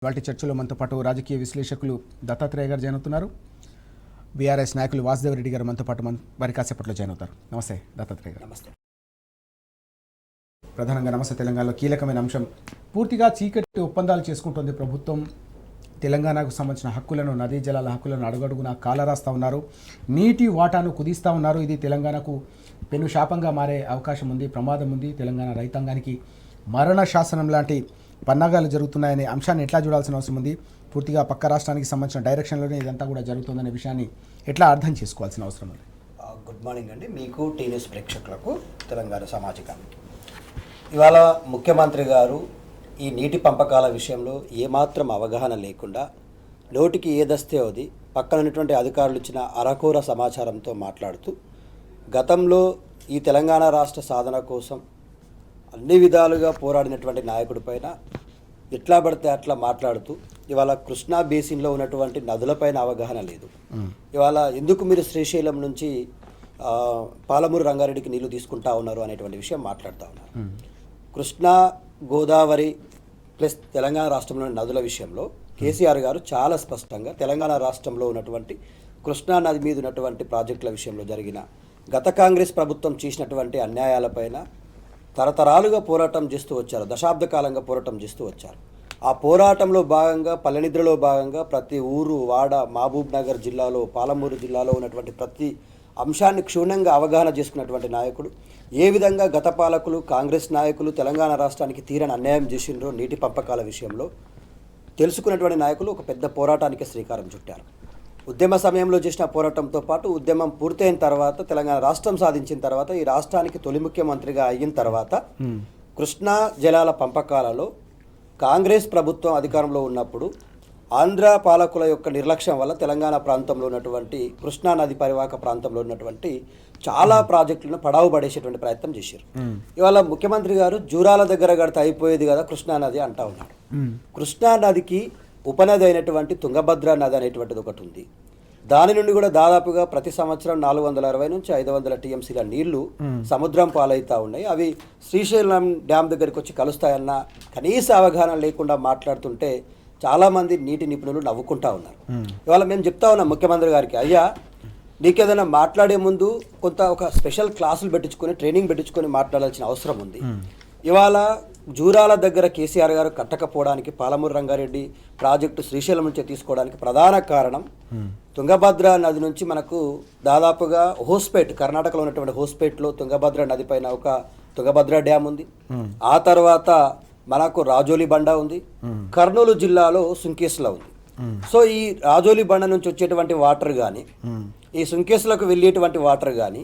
వాటి చర్చలో మనతో పాటు రాజకీయ విశ్లేషకులు దత్తాత్రేయ గారు జాయిన్ అవుతున్నారు. బీఆర్ఎస్ నాయకులు వాసుదేవ్ రెడ్డి గారు మనతో పాటు మరి కాసేపట్లో జాయిన్ అవుతారు. నమస్తే దత్తాత్రేయ గారు. నమస్తే. ప్రధానంగా నమస్తే. తెలంగాణలో కీలకమైన అంశం, పూర్తిగా చీకటి ఒప్పందాలు చేసుకుంటుంది ప్రభుత్వం. తెలంగాణకు సంబంధించిన హక్కులను, నదీ జలాల హక్కులను అడుగడుగునా కాలరాస్తూ ఉన్నారు. నీటి వాటాను కుదిస్తూ ఉన్నారు. ఇది తెలంగాణకు పెను శాపంగా మారే అవకాశం ఉంది, ప్రమాదం ఉంది. తెలంగాణ రైతాంగానికి మరణ శాసనం లాంటి పన్నాగాలు జరుగుతున్నాయనే అంశాన్ని ఎట్లా చూడాల్సిన అవసరం ఉంది? పూర్తిగా పక్క రాష్ట్రానికి సంబంధించిన డైరెక్షన్లోనే ఇదంతా కూడా జరుగుతుందనే విషయాన్ని ఎట్లా అర్థం చేసుకోవాల్సిన అవసరం ఉంది? గుడ్ మార్నింగ్ అండి మీకు, టీ న్యూస్ ప్రేక్షకులకు, తెలంగాణ సామాజికానికి. ఇవాళ ముఖ్యమంత్రి గారు ఈ నీటి పంపకాల విషయంలో ఏమాత్రం అవగాహన లేకుండా నోటికి ఏదస్తే అది పక్కనటువంటి అధికారులు ఇచ్చిన అరకూర సమాచారంతో మాట్లాడుతూ, గతంలో ఈ తెలంగాణ రాష్ట్ర సాధన కోసం అన్ని విధాలుగా పోరాడినటువంటి నాయకుడి పైన ఎట్లా పడితే అట్లా మాట్లాడుతూ, ఇవాళ కృష్ణా బేసిన్లో ఉన్నటువంటి నదులపైన అవగాహన లేదు. ఇవాళ ఎందుకు మీరు శ్రీశైలం నుంచి పాలమూరు రంగారెడ్డికి నీళ్లు తీసుకుంటా ఉన్నారు అనేటువంటి విషయం మాట్లాడుతూ ఉన్నారు. కృష్ణా, గోదావరి ప్లస్ తెలంగాణ రాష్ట్రంలోని నదుల విషయంలో కేసీఆర్ గారు చాలా స్పష్టంగా తెలంగాణ రాష్ట్రంలో ఉన్నటువంటి కృష్ణా నది మీద ఉన్నటువంటి ప్రాజెక్టుల విషయంలో జరిగిన గత కాంగ్రెస్ ప్రభుత్వం చేసినటువంటి అన్యాయాలపైన తరతరాలుగా పోరాటం చేస్తూ వచ్చారు, దశాబ్ద కాలంగా పోరాటం చేస్తూ వచ్చారు. ఆ పోరాటంలో భాగంగా, పల్లెనిద్రలో భాగంగా ప్రతి ఊరు, వాడ, మహబూబ్ నగర్ జిల్లాలో, పాలమూరు జిల్లాలో ఉన్నటువంటి ప్రతి అంశాన్ని క్షుణ్ణంగా అవగాహన చేసుకున్నటువంటి నాయకుడు. ఏ విధంగా గత పాలకులు, కాంగ్రెస్ నాయకులు తెలంగాణ రాష్ట్రానికి తీరని అన్యాయం చేసిండ్రో నీటి పంపకాల విషయంలో తెలుసుకున్నటువంటి నాయకులు ఒక పెద్ద పోరాటానికి శ్రీకారం చుట్టారు. ఉద్యమ సమయంలో చేసిన పోరాటంతో పాటు ఉద్యమం పూర్తయిన తర్వాత, తెలంగాణ రాష్ట్రం సాధించిన తర్వాత, ఈ రాష్ట్రానికి తొలి ముఖ్యమంత్రిగా అయిన తర్వాత కృష్ణా జలాల పంపకాలలో కాంగ్రెస్ ప్రభుత్వం అధికారంలో ఉన్నప్పుడు ఆంధ్ర పాలకుల యొక్క నిర్లక్ష్యం వల్ల తెలంగాణ ప్రాంతంలో ఉన్నటువంటి కృష్ణా నది పరివాహక ప్రాంతంలో ఉన్నటువంటి చాలా ప్రాజెక్టులను పడావు పడేసేటువంటి ప్రయత్నం చేశారు. ఇవాళ ముఖ్యమంత్రి గారు జూరాల దగ్గర కడితే అయిపోయేది కదా కృష్ణా నది అంటా ఉన్నారు. కృష్ణా నదికి ఉపనది అయినటువంటి తుంగభద్ర నది అనేటువంటిది ఒకటి ఉంది. దాని నుండి కూడా దాదాపుగా ప్రతి సంవత్సరం 460 నుంచి 500 టీఎంసీల నీళ్లు సముద్రం పాలవుతూ ఉన్నాయి. అవి శ్రీశైలం డ్యామ్ దగ్గరికి వచ్చి కలుస్తాయన్న కనీస అవగాహన లేకుండా మాట్లాడుతుంటే చాలామంది నీటి నిపుణులు నవ్వుకుంటా ఉన్నారు. ఇవాళ మేము చెప్తా ఉన్నాం ముఖ్యమంత్రి గారికి, అయ్యా నీకేదైనా మాట్లాడే ముందు కొంత ఒక స్పెషల్ క్లాసులు పెట్టించుకొని, ట్రైనింగ్ పెట్టించుకొని మాట్లాడాల్సిన అవసరం ఉంది. ఇవాళ జూరాల దగ్గర కేసీఆర్ గారు కట్టకపోవడానికి, పాలమూరు రంగారెడ్డి ప్రాజెక్టు శ్రీశైలం నుంచి తీసుకోవడానికి ప్రధాన కారణం తుంగభద్ర నది నుంచి మనకు దాదాపుగా హోస్పేట్, కర్ణాటకలో ఉన్నటువంటి హోస్పేట్లో తుంగభద్ర నది పైన ఒక తుంగభద్ర డ్యామ్ ఉంది. ఆ తర్వాత మనకు రాజోలి బండ ఉంది. కర్నూలు జిల్లాలో సుంకేశ్లో ఉంది. సో ఈ రాజోలి బండ నుంచి వచ్చేటువంటి వాటర్ కానీ, ఈ సుంకేశ్లకు వెళ్ళేటువంటి వాటర్ కానీ,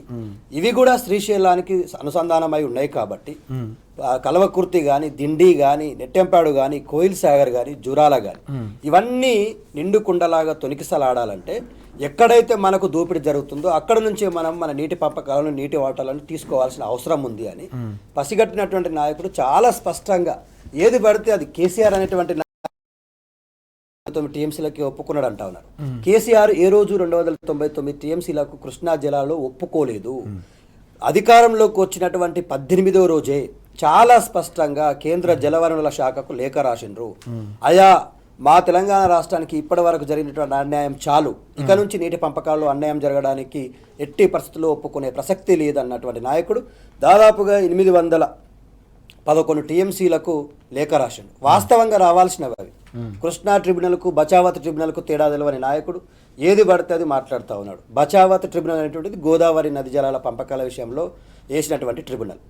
ఇవి కూడా శ్రీశైలానికి అనుసంధానమై ఉన్నాయి కాబట్టి కల్వకుర్తి కానీ, దిండి కానీ, నెట్టెంపాడు కానీ, కోయిల్ సాగర్ కానీ, జూరాల కానీ ఇవన్నీ నిండు కుండలాగా తొనికిసలాడాలంటే ఎక్కడైతే మనకు దోపిడీ జరుగుతుందో అక్కడ నుంచే మనం మన నీటి పంపకాలను, నీటి వాటాలను తీసుకోవాల్సిన అవసరం ఉంది అని పసిగట్టినటువంటి నాయకుడు చాలా స్పష్టంగా ఏది పడితే అది కేసీఆర్ అనేటువంటి టీఎంసీలకి ఒప్పుకున్నాడు అంటా ఉన్నారు. కేసీఆర్ ఏ రోజు 299 టీఎంసీలకు కృష్ణా జలాల్లో ఒప్పుకోలేదు. అధికారంలోకి వచ్చినటువంటి 18వ రోజే చాలా స్పష్టంగా కేంద్ర జలవనరుల శాఖకు లేఖ రాసిండ్రు. అయా మా తెలంగాణ రాష్ట్రానికి ఇప్పటి వరకు జరిగినటువంటి అన్యాయం చాలు, ఇక నుంచి నీటి పంపకాల్లో అన్యాయం జరగడానికి ఎట్టి పరిస్థితుల్లో ఒప్పుకునే ప్రసక్తి లేదన్నటువంటి నాయకుడు దాదాపుగా 811 టీఎంసీలకు లేఖ రాసిండు. వాస్తవంగా రావాల్సినవి అవి. కృష్ణా ట్రిబ్యునల్కు, బచావత్ ట్రిబ్యునల్కు తేడా తెలవని నాయకుడు ఏది పడితే అది మాట్లాడుతూ ఉన్నాడు. బచావత్ ట్రిబ్యునల్ అనేటువంటిది గోదావరి నది జలాల పంపకాల విషయంలో వేసినటువంటి ట్రిబ్యునల్.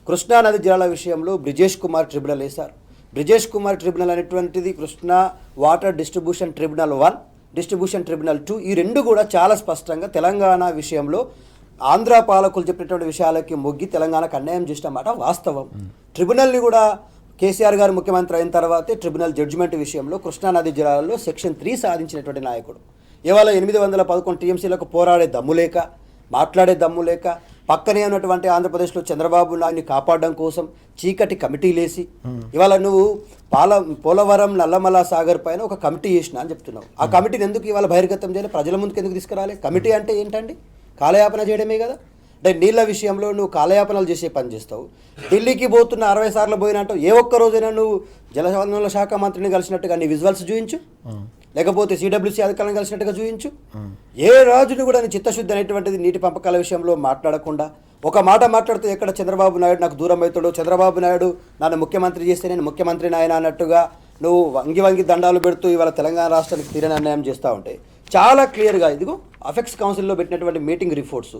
కృష్ణా నది జలాల విషయంలో బ్రిజేష్ కుమార్ ట్రిబ్యునల్ వేశారు. బ్రిజేష్ కుమార్ ట్రిబ్యునల్ అనేటువంటిది Krishna water distribution tribunal 1, distribution tribunal 2, ఈ రెండు కూడా చాలా స్పష్టంగా తెలంగాణ విషయంలో ఆంధ్ర పాలకులు చెప్పినటువంటి విషయాలకి మొగ్గి తెలంగాణకు అన్యాయం చేసిన మాట వాస్తవం. ట్రిబ్యునల్ని కూడా కేసీఆర్ గారు ముఖ్యమంత్రి అయిన తర్వాతే ట్రిబ్యునల్ జడ్జిమెంట్ విషయంలో కృష్ణానది జిల్లాలో సెక్షన్ 3 సాధించినటువంటి నాయకుడు. ఇవాళ 811 టీఎంసీలకు పోరాడే దమ్ము లేక, మాట్లాడే దమ్ము లేక, పక్కనే ఉన్నటువంటి ఆంధ్రప్రదేశ్లో చంద్రబాబు నాయుడిని కాపాడడం కోసం చీకటి కమిటీలేసి ఇవాళ నువ్వు పోలవరం నల్లమల సాగర్ పైన ఒక కమిటీ చేసిన అని చెప్తున్నావు. ఆ కమిటీని ఎందుకు ఇవాళ బహిర్గతం చేయాలి? ప్రజల ముందుకు ఎందుకు తీసుకురాలి? కమిటీ అంటే ఏంటండి? కాలయాపన చేయడమే కదా. అంటే నీళ్ళ విషయంలో నువ్వు కాలయాపనలు చేసే పని చేస్తావు. ఢిల్లీకి పోతున్న 60 సార్లు పోయినట్టు ఏ ఒక్క రోజైనా నువ్వు జలవనరుల శాఖ మంత్రిని కలిసినట్టుగా నీ విజువల్స్ చూపించు, లేకపోతే సిడబ్ల్యూసీ అధికారులను కలిసినట్టుగా చూపించు. ఏ రాజుని కూడా నీ చిత్తశుద్ధి అనేటువంటిది నీటి పంపకాల విషయంలో మాట్లాడకుండా ఒక మాట మాట్లాడుతూ ఎక్కడ చంద్రబాబు నాయుడు నాకు దూరం అవుతాడు, చంద్రబాబు నాయుడు నన్ను ముఖ్యమంత్రి చేస్తే నేను ముఖ్యమంత్రిని ఆయన అన్నట్టుగా నువ్వు వంగి దండాలు పెడుతూ ఇవాళ తెలంగాణ రాష్ట్రానికి తీరని అన్యాయం చేస్తూ ఉంటే చాలా క్లియర్గా ఇదిగో అఫెక్స్ కౌన్సిల్లో పెట్టినటువంటి మీటింగ్ రిపోర్ట్స్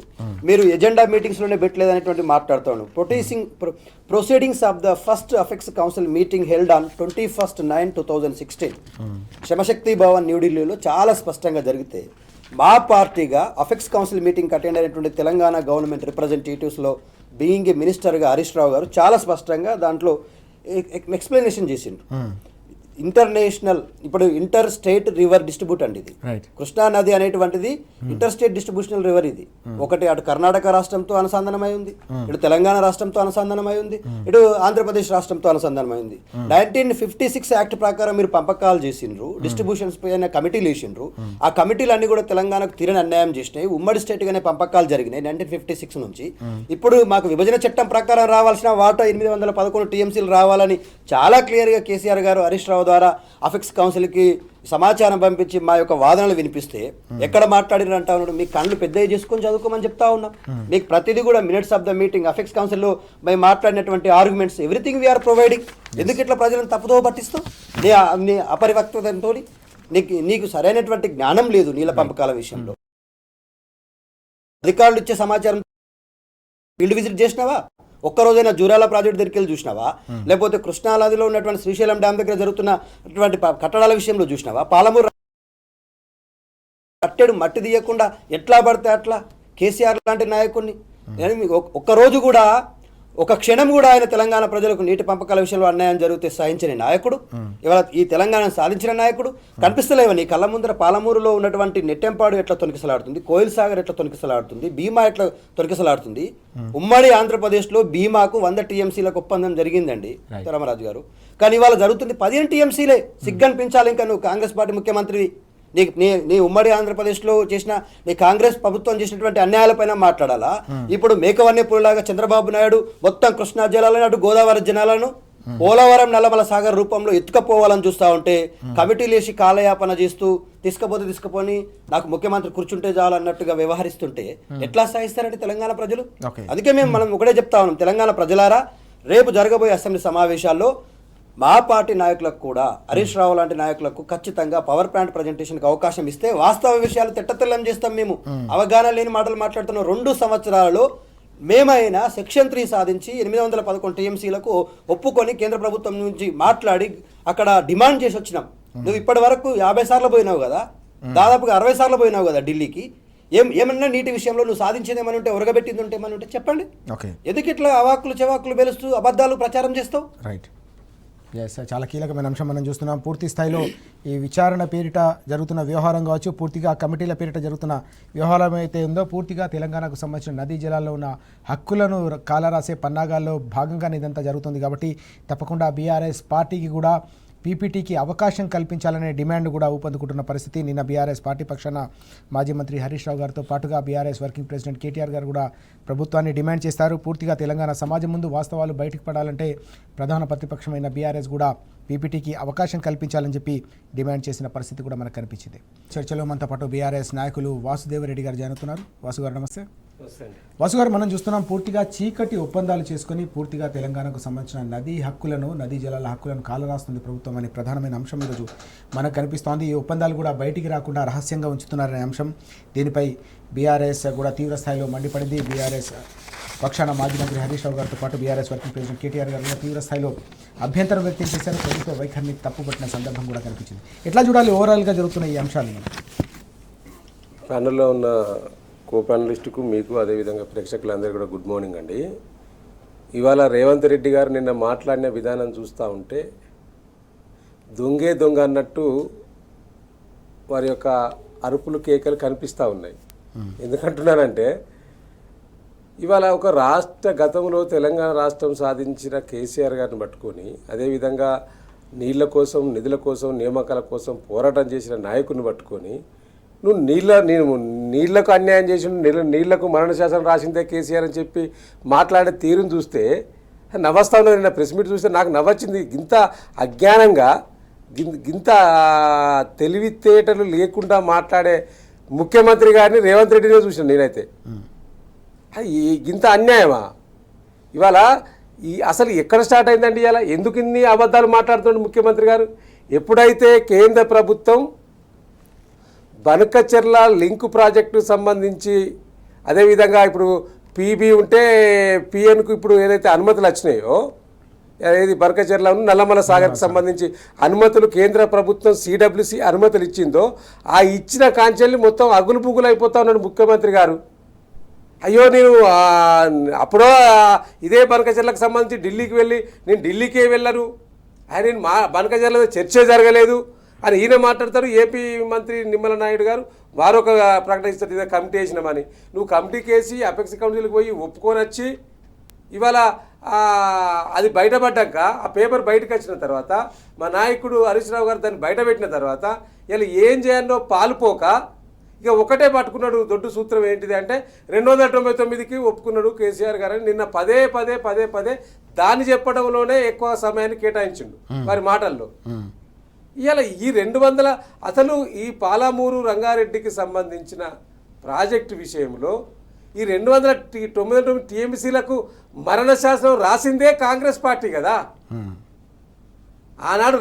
మీరు ఎజెండా మీటింగ్స్లోనే పెట్టలేదనేటువంటి మాట్లాడుతాను. Proceedings of the first apex council meeting held on 21/9/2016 Shramshakti Bhawan న్యూఢిల్లీలో చాలా స్పష్టంగా జరిగితే మా పార్టీగా అఫెక్స్ కౌన్సిల్ మీటింగ్ అటెండ్ అయినటువంటి తెలంగాణ గవర్నమెంట్ రిప్రజెంటేటివ్స్లో బీయింగ్ ఏ మినిస్టర్గా హరీష్ రావు గారు చాలా స్పష్టంగా దాంట్లో ఎక్స్ప్లెనేషన్ చేసిండ్రు. ఇంటర్నేషనల్ ఇప్పుడు ఇంటర్ స్టేట్ రివర్ డిస్ట్రిబ్యూట్ అండి ఇది. కృష్ణా నది అనేటువంటిది ఇంటర్ స్టేట్ డిస్ట్రిబ్యూషనల్ రివర్ ఇది. ఒకటి అటు కర్ణాటక రాష్ట్రంతో అనుసంధానమై ఉంది, ఇటు తెలంగాణ రాష్ట్రంతో అనుసంధానమై ఉంది, ఇటు ఆంధ్రప్రదేశ్ రాష్ట్రంతో అనుసంధానమై ఉంది. 1956 యాక్ట్ ప్రకారం మీరు పంపకాలు చేసిండ్రు, డిస్ట్రిబ్యూషన్స్ పైన కమిటీలు వేసిండ్రు. ఆ కమిటీలు అన్ని కూడా తెలంగాణకు తీరని అన్యాయం చేసినాయి. ఉమ్మడి స్టేట్ గానే పంపకాలు జరిగినాయి 1956 నుంచి. ఇప్పుడు మాకు విభజన చట్టం ప్రకారం రావాల్సిన వాటా 811 టీఎంసీలు రావాలని చాలా క్లియర్గా కేసీఆర్ గారు హరీష్ రావు ద్వారా అఫెక్స్ కౌన్సిల్కి సమాచారం పంపించి మా యొక్క వాదనలు వినిపిస్తే ఎక్కడ మాట్లాడిన అంటా ఉన్నాడు. మీ కళ్ళు పెద్దవి చేసుకొని చదువుకోమని చెప్తా ఉన్నాం. మీకు ప్రతిదీ కూడా minutes of the meeting affix కౌన్సిల్లో మేము మాట్లాడినటువంటి ఆర్గ్యుమెంట్స్ ఎవ్రీథింగ్ వీఆర్ ప్రొవైడింగ్. ఎందుకు ఇట్లా ప్రజలను తప్పుదో పట్టిస్తావు? నీ అపరిపక్వతతో నీకు సరైనటువంటి జ్ఞానం లేదు. నీళ్ళ పంపకాల విషయంలో అధికారులు ఇచ్చే సమాచారం ఫీల్డ్ విజిట్ చేసినావా? ఒక్కరోజైనా జూరాల ప్రాజెక్ట్ దగ్గరికి వెళ్ళి చూసినావా? లేకపోతే కృష్ణానదిలో ఉన్నటువంటి శ్రీశైలం డ్యామ్ దగ్గర జరుగుతున్నటువంటి కట్టడాల విషయంలో చూసినావా? పాలమూరు కట్టెడు మట్టి తీయకుండా ఎట్లా పడితే అట్లా కేసీఆర్ లాంటి నాయకుడిని ఒక్కరోజు కూడా ఒక క్షణం కూడా ఆయన తెలంగాణ ప్రజలకు నీటి పంపకాల విషయంలో అన్యాయం జరిగితే సహించిన నాయకుడు, ఇవాళ ఈ తెలంగాణను సాధించిన నాయకుడు కనిపిస్తలేవా నీ కళ్ళ ముందర? పాలమూరులో ఉన్నటువంటి నెట్టెంపాడు ఎట్లా తొనికిసలాడుతుంది, కోయిల్ సాగర్ ఎట్లా తొనికిసలాడుతుంది, భీమా ఎట్లా తొనికిసలాడుతుంది. ఉమ్మడి ఆంధ్రప్రదేశ్లో భీమాకు 100 టీఎంసీలకు ఒప్పందం జరిగిందండి రామరాజు గారు. కానీ ఇవాళ జరుగుతుంది 15 టీఎంసీలే. సిగ్గనిపించాలి ఇంకా నువ్వు కాంగ్రెస్ పార్టీ ముఖ్యమంత్రి. నీ ఉమ్మడి ఆంధ్రప్రదేశ్లో చేసిన నీ కాంగ్రెస్ ప్రభుత్వం చేసినటువంటి అన్యాయాలపైన మాట్లాడాలా? ఇప్పుడు మేకవన్యపురిలాగా చంద్రబాబు నాయుడు మొత్తం కృష్ణా జలాలను అటు గోదావరి జలాలను పోలవరం నల్లమల సాగర్ రూపంలో ఎత్తుకపోవాలని చూస్తూ ఉంటే కమిటీలు వేసి కాలయాపన చేస్తూ తీసుకుపోని నాకు ముఖ్యమంత్రి కూర్చుంటే చాలు అన్నట్టుగా వ్యవహరిస్తుంటే ఎట్లా సాగిస్తారంటే తెలంగాణ ప్రజలు. అందుకే మనం ఒకటే చెప్తా ఉన్నాం, తెలంగాణ ప్రజలారా రేపు జరగబోయే అసెంబ్లీ సమావేశాల్లో మా పార్టీ నాయకులకు కూడా హరీష్ రావు లాంటి నాయకులకు ఖచ్చితంగా పవర్ ప్లాంట్ ప్రజెంటేషన్కి అవకాశం ఇస్తే వాస్తవ విషయాలు తెట్టతెల్లం చేస్తాం. మేము అవగాహన లేని మాటలు మాట్లాడుతున్న 2 సంవత్సరాలలో మేమైనా సెక్షన్ 3 సాధించి 811 టీఎంసీలకు ఒప్పుకొని కేంద్ర ప్రభుత్వం నుంచి మాట్లాడి అక్కడ డిమాండ్ చేసి వచ్చినాం. నువ్వు ఇప్పటి వరకు 50 సార్లు పోయినావు కదా, దాదాపుగా 60 సార్లు పోయినావు కదా ఢిల్లీకి. ఏమన్నా నీటి విషయంలో నువ్వు సాధించేది ఏమని ఉంటే, ఒరగబెట్టింది ఉంటే ఏమని ఉంటే చెప్పండి. ఎందుకు ఇట్లా అవాకులు చెవాకులు పేలుస్తూ అబద్ధాలు ప్రచారం చేస్తావు? రైట్. ఎస్, చాలా కీలకమైన అంశం మనం చూస్తున్నాం. పూర్తి స్థాయిలో ఈ విచారణ పేరిట జరుగుతున్న వ్యవహారం కావచ్చు, పూర్తిగా కమిటీల పేరిట జరుగుతున్న వ్యవహారం అయితే ఉందో, పూర్తిగా తెలంగాణకు సంబంధించిన నదీ జలాల్లో ఉన్న హక్కులను కాలరాసే పన్నాగాల్లో భాగంగానే ఇదంతా జరుగుతుంది. కాబట్టి తప్పకుండా బీఆర్ఎస్ పార్టీకి కూడా పీపీటీకి అవకాశం కల్పించాలనే డిమాండ్ కూడా ఊపందుకుంటున్న పరిస్థితి. నిన్న బీఆర్ఎస్ పార్టీ పక్షాన మాజీ మంత్రి హరీష్ రావు గారితో పాటుగా బీఆర్ఎస్ వర్కింగ్ ప్రెసిడెంట్ కేటీఆర్ గారు కూడా ప్రభుత్వాన్ని డిమాండ్ చేస్తారు. పూర్తిగా తెలంగాణ సమాజం ముందు వాస్తవాలు బయటకు పడాలంటే ప్రధాన ప్రతిపక్షమైన బీఆర్ఎస్ కూడా పీపీటీకి అవకాశం కల్పించాలని చెప్పి డిమాండ్ చేసిన పరిస్థితి కూడా మనకు కనిపించింది. చర్చలో మనతో పాటు బీఆర్ఎస్ నాయకులు వాసుదేవరెడ్డి గారు జాయిన్. వాసు గారు నమస్తే. వాసు గారు, మనం చూస్తున్నాం పూర్తిగా చీకటి ఒప్పందాలు చేసుకుని పూర్తిగా తెలంగాణకు సంబంధించిన నదీ జలాల హక్కులను కాలరాస్తుంది ప్రభుత్వం అనే ప్రధానమైన అంశం ఈరోజు మనకు కనిపిస్తోంది. ఈ ఒప్పందాలు కూడా బయటికి రాకుండా రహస్యంగా ఉంచుతున్నారనే అంశం, దీనిపై బీఆర్ఎస్ కూడా తీవ్ర స్థాయిలో మండిపడింది. బీఆర్ఎస్ పక్షాన మాజీ మంత్రి హరీష్ రావు గారితో పాటు బీఆర్ఎస్ వర్కింగ్ ప్రెసిడెంట్ కేటీఆర్ గారు కూడా తీవ్ర స్థాయిలో అభ్యంతరం వ్యక్తం చేశారు. ప్రభుత్వ వైఖరిని తప్పుపట్టిన సందర్భం కూడా కనిపించింది. ఎట్లా చూడాలి ఓవరాల్గా జరుగుతున్న ఈ అంశాలను? ప్యానల్లో ఉన్న కో ప్యానలిస్టుకు, మీకు, అదేవిధంగా ప్రేక్షకులందరికీ కూడా గుడ్ మార్నింగ్ అండి. ఇవాళ రేవంత్ రెడ్డి గారు నిన్న మాట్లాడిన విధానం చూస్తూ ఉంటే దొంగే దొంగ అన్నట్టు వారి యొక్క అరుపులు కేకలు కనిపిస్తూ ఉన్నాయి. ఎందుకంటున్నానంటే ఇవాళ ఒక గతంలో తెలంగాణ రాష్ట్రం సాధించిన కేసీఆర్ గారిని పట్టుకొని, అదేవిధంగా నీళ్ల కోసం, నిధుల కోసం, నియామకాల కోసం పోరాటం చేసిన నాయకుడిని పట్టుకొని నువ్వు నీళ్లకు అన్యాయం చేసి నీళ్లకు మరణ శాసనం రాసిందే కేసీఆర్ అని చెప్పి మాట్లాడే తీరును చూస్తే నవ్వస్తాను. నిన్న ప్రెస్ మీట్ చూస్తే నాకు నవ్వొచ్చింది. గింత అజ్ఞానంగా గింత తెలివితేటలు లేకుండా మాట్లాడే ముఖ్యమంత్రి గారిని రేవంత్ రెడ్డినే చూసాను నేనైతే. గింత అన్యాయమా? ఇవాళ అసలు ఎక్కడ స్టార్ట్ అయిందండి ఇవాళ? ఎందుకు ఇన్ని అబద్ధాలు మాట్లాడుతున్నాడు ముఖ్యమంత్రి గారు? ఎప్పుడైతే కేంద్ర ప్రభుత్వం బనకచెర్ల లింక్ ప్రాజెక్టు సంబంధించి, అదేవిధంగా ఇప్పుడు పీబీ ఉంటే పిఎన్కు ఇప్పుడు ఏదైతే అనుమతులు వచ్చినాయో, ఏది బనకచెర్ల నల్లమల సాగర్కి సంబంధించి అనుమతులు కేంద్ర ప్రభుత్వం సిడబ్ల్యూసి అనుమతులు ఇచ్చిందో, ఆ ఇచ్చిన కాంచెల్ని మొత్తం అగులు పుగులు అయిపోతా ఉన్నాడు ముఖ్యమంత్రి గారు. అయ్యో నేను అప్పుడో ఇదే బనకచెర్లకు సంబంధించి ఢిల్లీకి వెళ్ళి నేను ఢిల్లీకే వెళ్ళను, నేను బనకచెర్ల చర్చే జరగలేదు అని ఈయన మాట్లాడతారు. ఏపీ మంత్రి నిమ్మల నాయుడు గారు వారు ఒక ప్రకటిస్తారు, ఇదే కమిటీ వేసినామని. నువ్వు కమిటీకి వేసి అపెక్స్ కౌన్సిల్కి పోయి ఒప్పుకొని వచ్చి ఇవాళ అది బయటపడ్డాక ఆ పేపర్ బయటకు వచ్చిన తర్వాత మా నాయకుడు హరీష్ రావు గారు దాన్ని బయట పెట్టిన తర్వాత ఇలా ఏం చేయాలో పాలుపోక ఇక ఒకటే పట్టుకున్నాడు. దొడ్డు సూత్రం ఏంటిది అంటే 299కి ఒప్పుకున్నాడు కేసీఆర్ గారు అని నిన్న పదే దాన్ని చెప్పడంలోనే ఎక్కువ సమయాన్ని కేటాయించిండు వారి మాటల్లో. ఇవాళ ఈ 200 అసలు ఈ పాలమూరు రంగారెడ్డికి సంబంధించిన ప్రాజెక్టు విషయంలో ఈ 299 టీఎంసీలకు మరణ శాసనం రాసిందే కాంగ్రెస్ పార్టీ కదా. ఆనాడు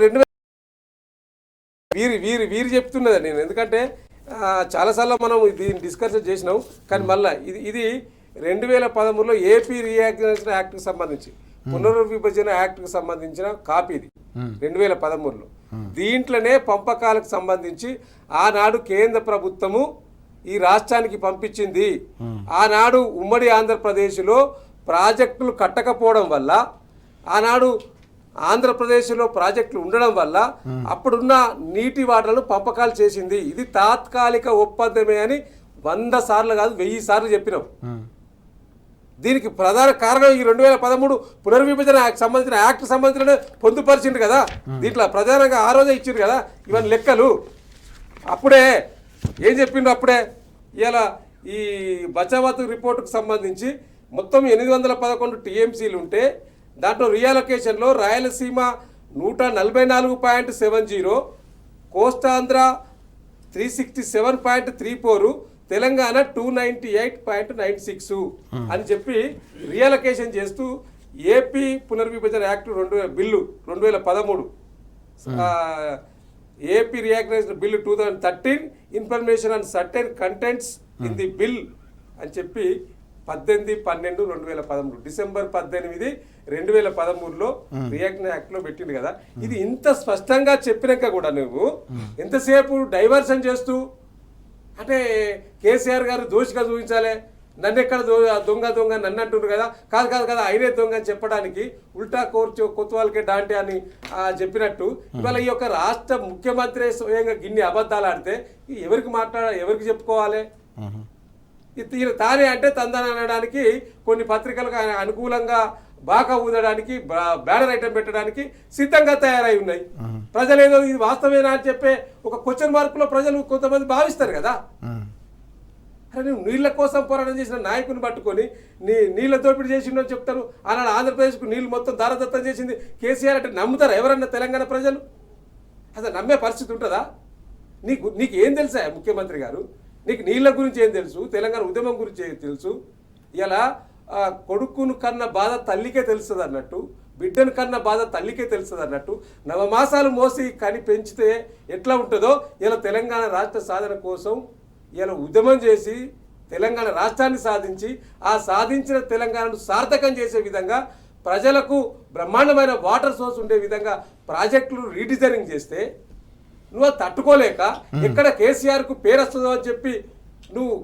వీరు చెప్తున్నది నేను, ఎందుకంటే చాలాసార్లు మనం దీన్ని డిస్కస్ చేసినాం. కానీ మళ్ళీ ఇది 2013లో ఏపీ రీఆర్గనైజేషన్ యాక్ట్కి సంబంధించి, పునర్విభజన యాక్ట్కి సంబంధించిన కాపీ ఇది 2013లో. దీంట్లోనే పంపకాలకు సంబంధించి ఆనాడు కేంద్ర ప్రభుత్వము ఈ రాష్ట్రానికి పంపించింది. ఆనాడు ఉమ్మడి ఆంధ్రప్రదేశ్లో ప్రాజెక్టులు కట్టకపోవడం వల్ల, ఆనాడు ఆంధ్రప్రదేశ్లో ప్రాజెక్టులు ఉండడం వల్ల అప్పుడున్న నీటి వాటర్లను పంపకాలు చేసింది. ఇది తాత్కాలిక ఒప్పందమే అని 100 సార్లు కాదు 1000 సార్లు చెప్పినాం. దీనికి ప్రధాన కారణం ఈ 2013 పునర్విభజన సంబంధించిన యాక్ట్ సంబంధించిన పొందుపరిచింది కదా. దీంట్లో ప్రధానంగా ఆ రోజే ఇచ్చింది కదా ఇవన్నీ లెక్కలు. అప్పుడే ఏం చెప్పిండ్రు? అప్పుడే ఇలా ఈ బచావత్ రిపోర్టుకు సంబంధించి మొత్తం 811 టీఎంసీలు ఉంటే దాంట్లో రీఅలొకేషన్లో రాయలసీమ 144.70, కోస్తాంధ్ర 367.34, తెలంగాణ 298.96 అని చెప్పి రీఅలొకేషన్ చేస్తూ ఏపీ పునర్విభజన act 2013 AP reorganisation bill 2013 information on certain contents in the bill అని చెప్పి 18/12/2013 డిసెంబర్ 18, 2013లో రియాక్షన్ యాక్ట్లో పెట్టింది కదా. ఇది ఇంత స్పష్టంగా చెప్పినాక కూడా నువ్వు ఎంతసేపు డైవర్షన్ చేస్తూ, అంటే కేసీఆర్ గారు దోషిగా చూపించాలి, నన్ను ఎక్కడ దొంగ నన్ను అంటున్నారు కదా, కాదు కదా ఆయనే దొంగ అని చెప్పడానికి ఉల్టా కోర్చు కొత్తవాళ్ళకే డాంటే అని చెప్పినట్టు ఇవాళ ఈ యొక్క రాష్ట్ర ముఖ్యమంత్రి స్వయంగా గిన్ని అబద్ధాలు ఆడితే ఎవరికి చెప్పుకోవాలి? ఈయన తానే అంటే తందాన అనడానికి, కొన్ని పత్రికలకు అనుకూలంగా బాగా ఊదడానికి, బ్యానర్ ఐటమ్ పెట్టడానికి సిద్ధంగా తయారై ఉన్నాయి. ప్రజలు ఏదో ఇది వాస్తవేనా అని చెప్పే ఒక క్వశ్చన్ మార్కులో ప్రజలు కొంతమంది భావిస్తారు కదా. అరే నువ్వు నీళ్ళ కోసం పోరాటం చేసిన నాయకుని పట్టుకొని నీళ్ళ దోపిడీ చేసిండని చెప్తారు. ఆనాడు ఆంధ్రప్రదేశ్కు నీళ్ళు మొత్తం దారదత్తం చేసింది కేసీఆర్ అంటే నమ్ముతారా ఎవరన్నా తెలంగాణ ప్రజలు? అసలు నమ్మే పరిస్థితి ఉంటుందా? నీకు ఏం తెలుసా ముఖ్యమంత్రి గారు? నీకు నీళ్ళ గురించి ఏం తెలుసు? తెలంగాణ ఉద్యమం గురించి ఏం తెలుసు? ఇలా కొడుకును కన్న బాధ తల్లికే తెలుస్తుంది అన్నట్టు, బిడ్డను కన్న బాధ తల్లికే తెలుస్తుంది అన్నట్టు, నవమాసాలు మోసి కని పెంచితే ఎట్లా ఉంటుందో ఇలా తెలంగాణ రాష్ట్ర సాధన కోసం ఇలా ఉద్యమం చేసి తెలంగాణ రాష్ట్రాన్ని సాధించి, ఆ సాధించిన తెలంగాణను సార్థకం చేసే విధంగా ప్రజలకు బ్రహ్మాండమైన వాటర్ సోర్స్ ఉండే విధంగా ప్రాజెక్టులు రీడిజైనింగ్ చేస్తే నువ్వు తట్టుకోలేక ఎక్కడ కేసీఆర్కు పేరు వస్తుందో అని చెప్పి నువ్వు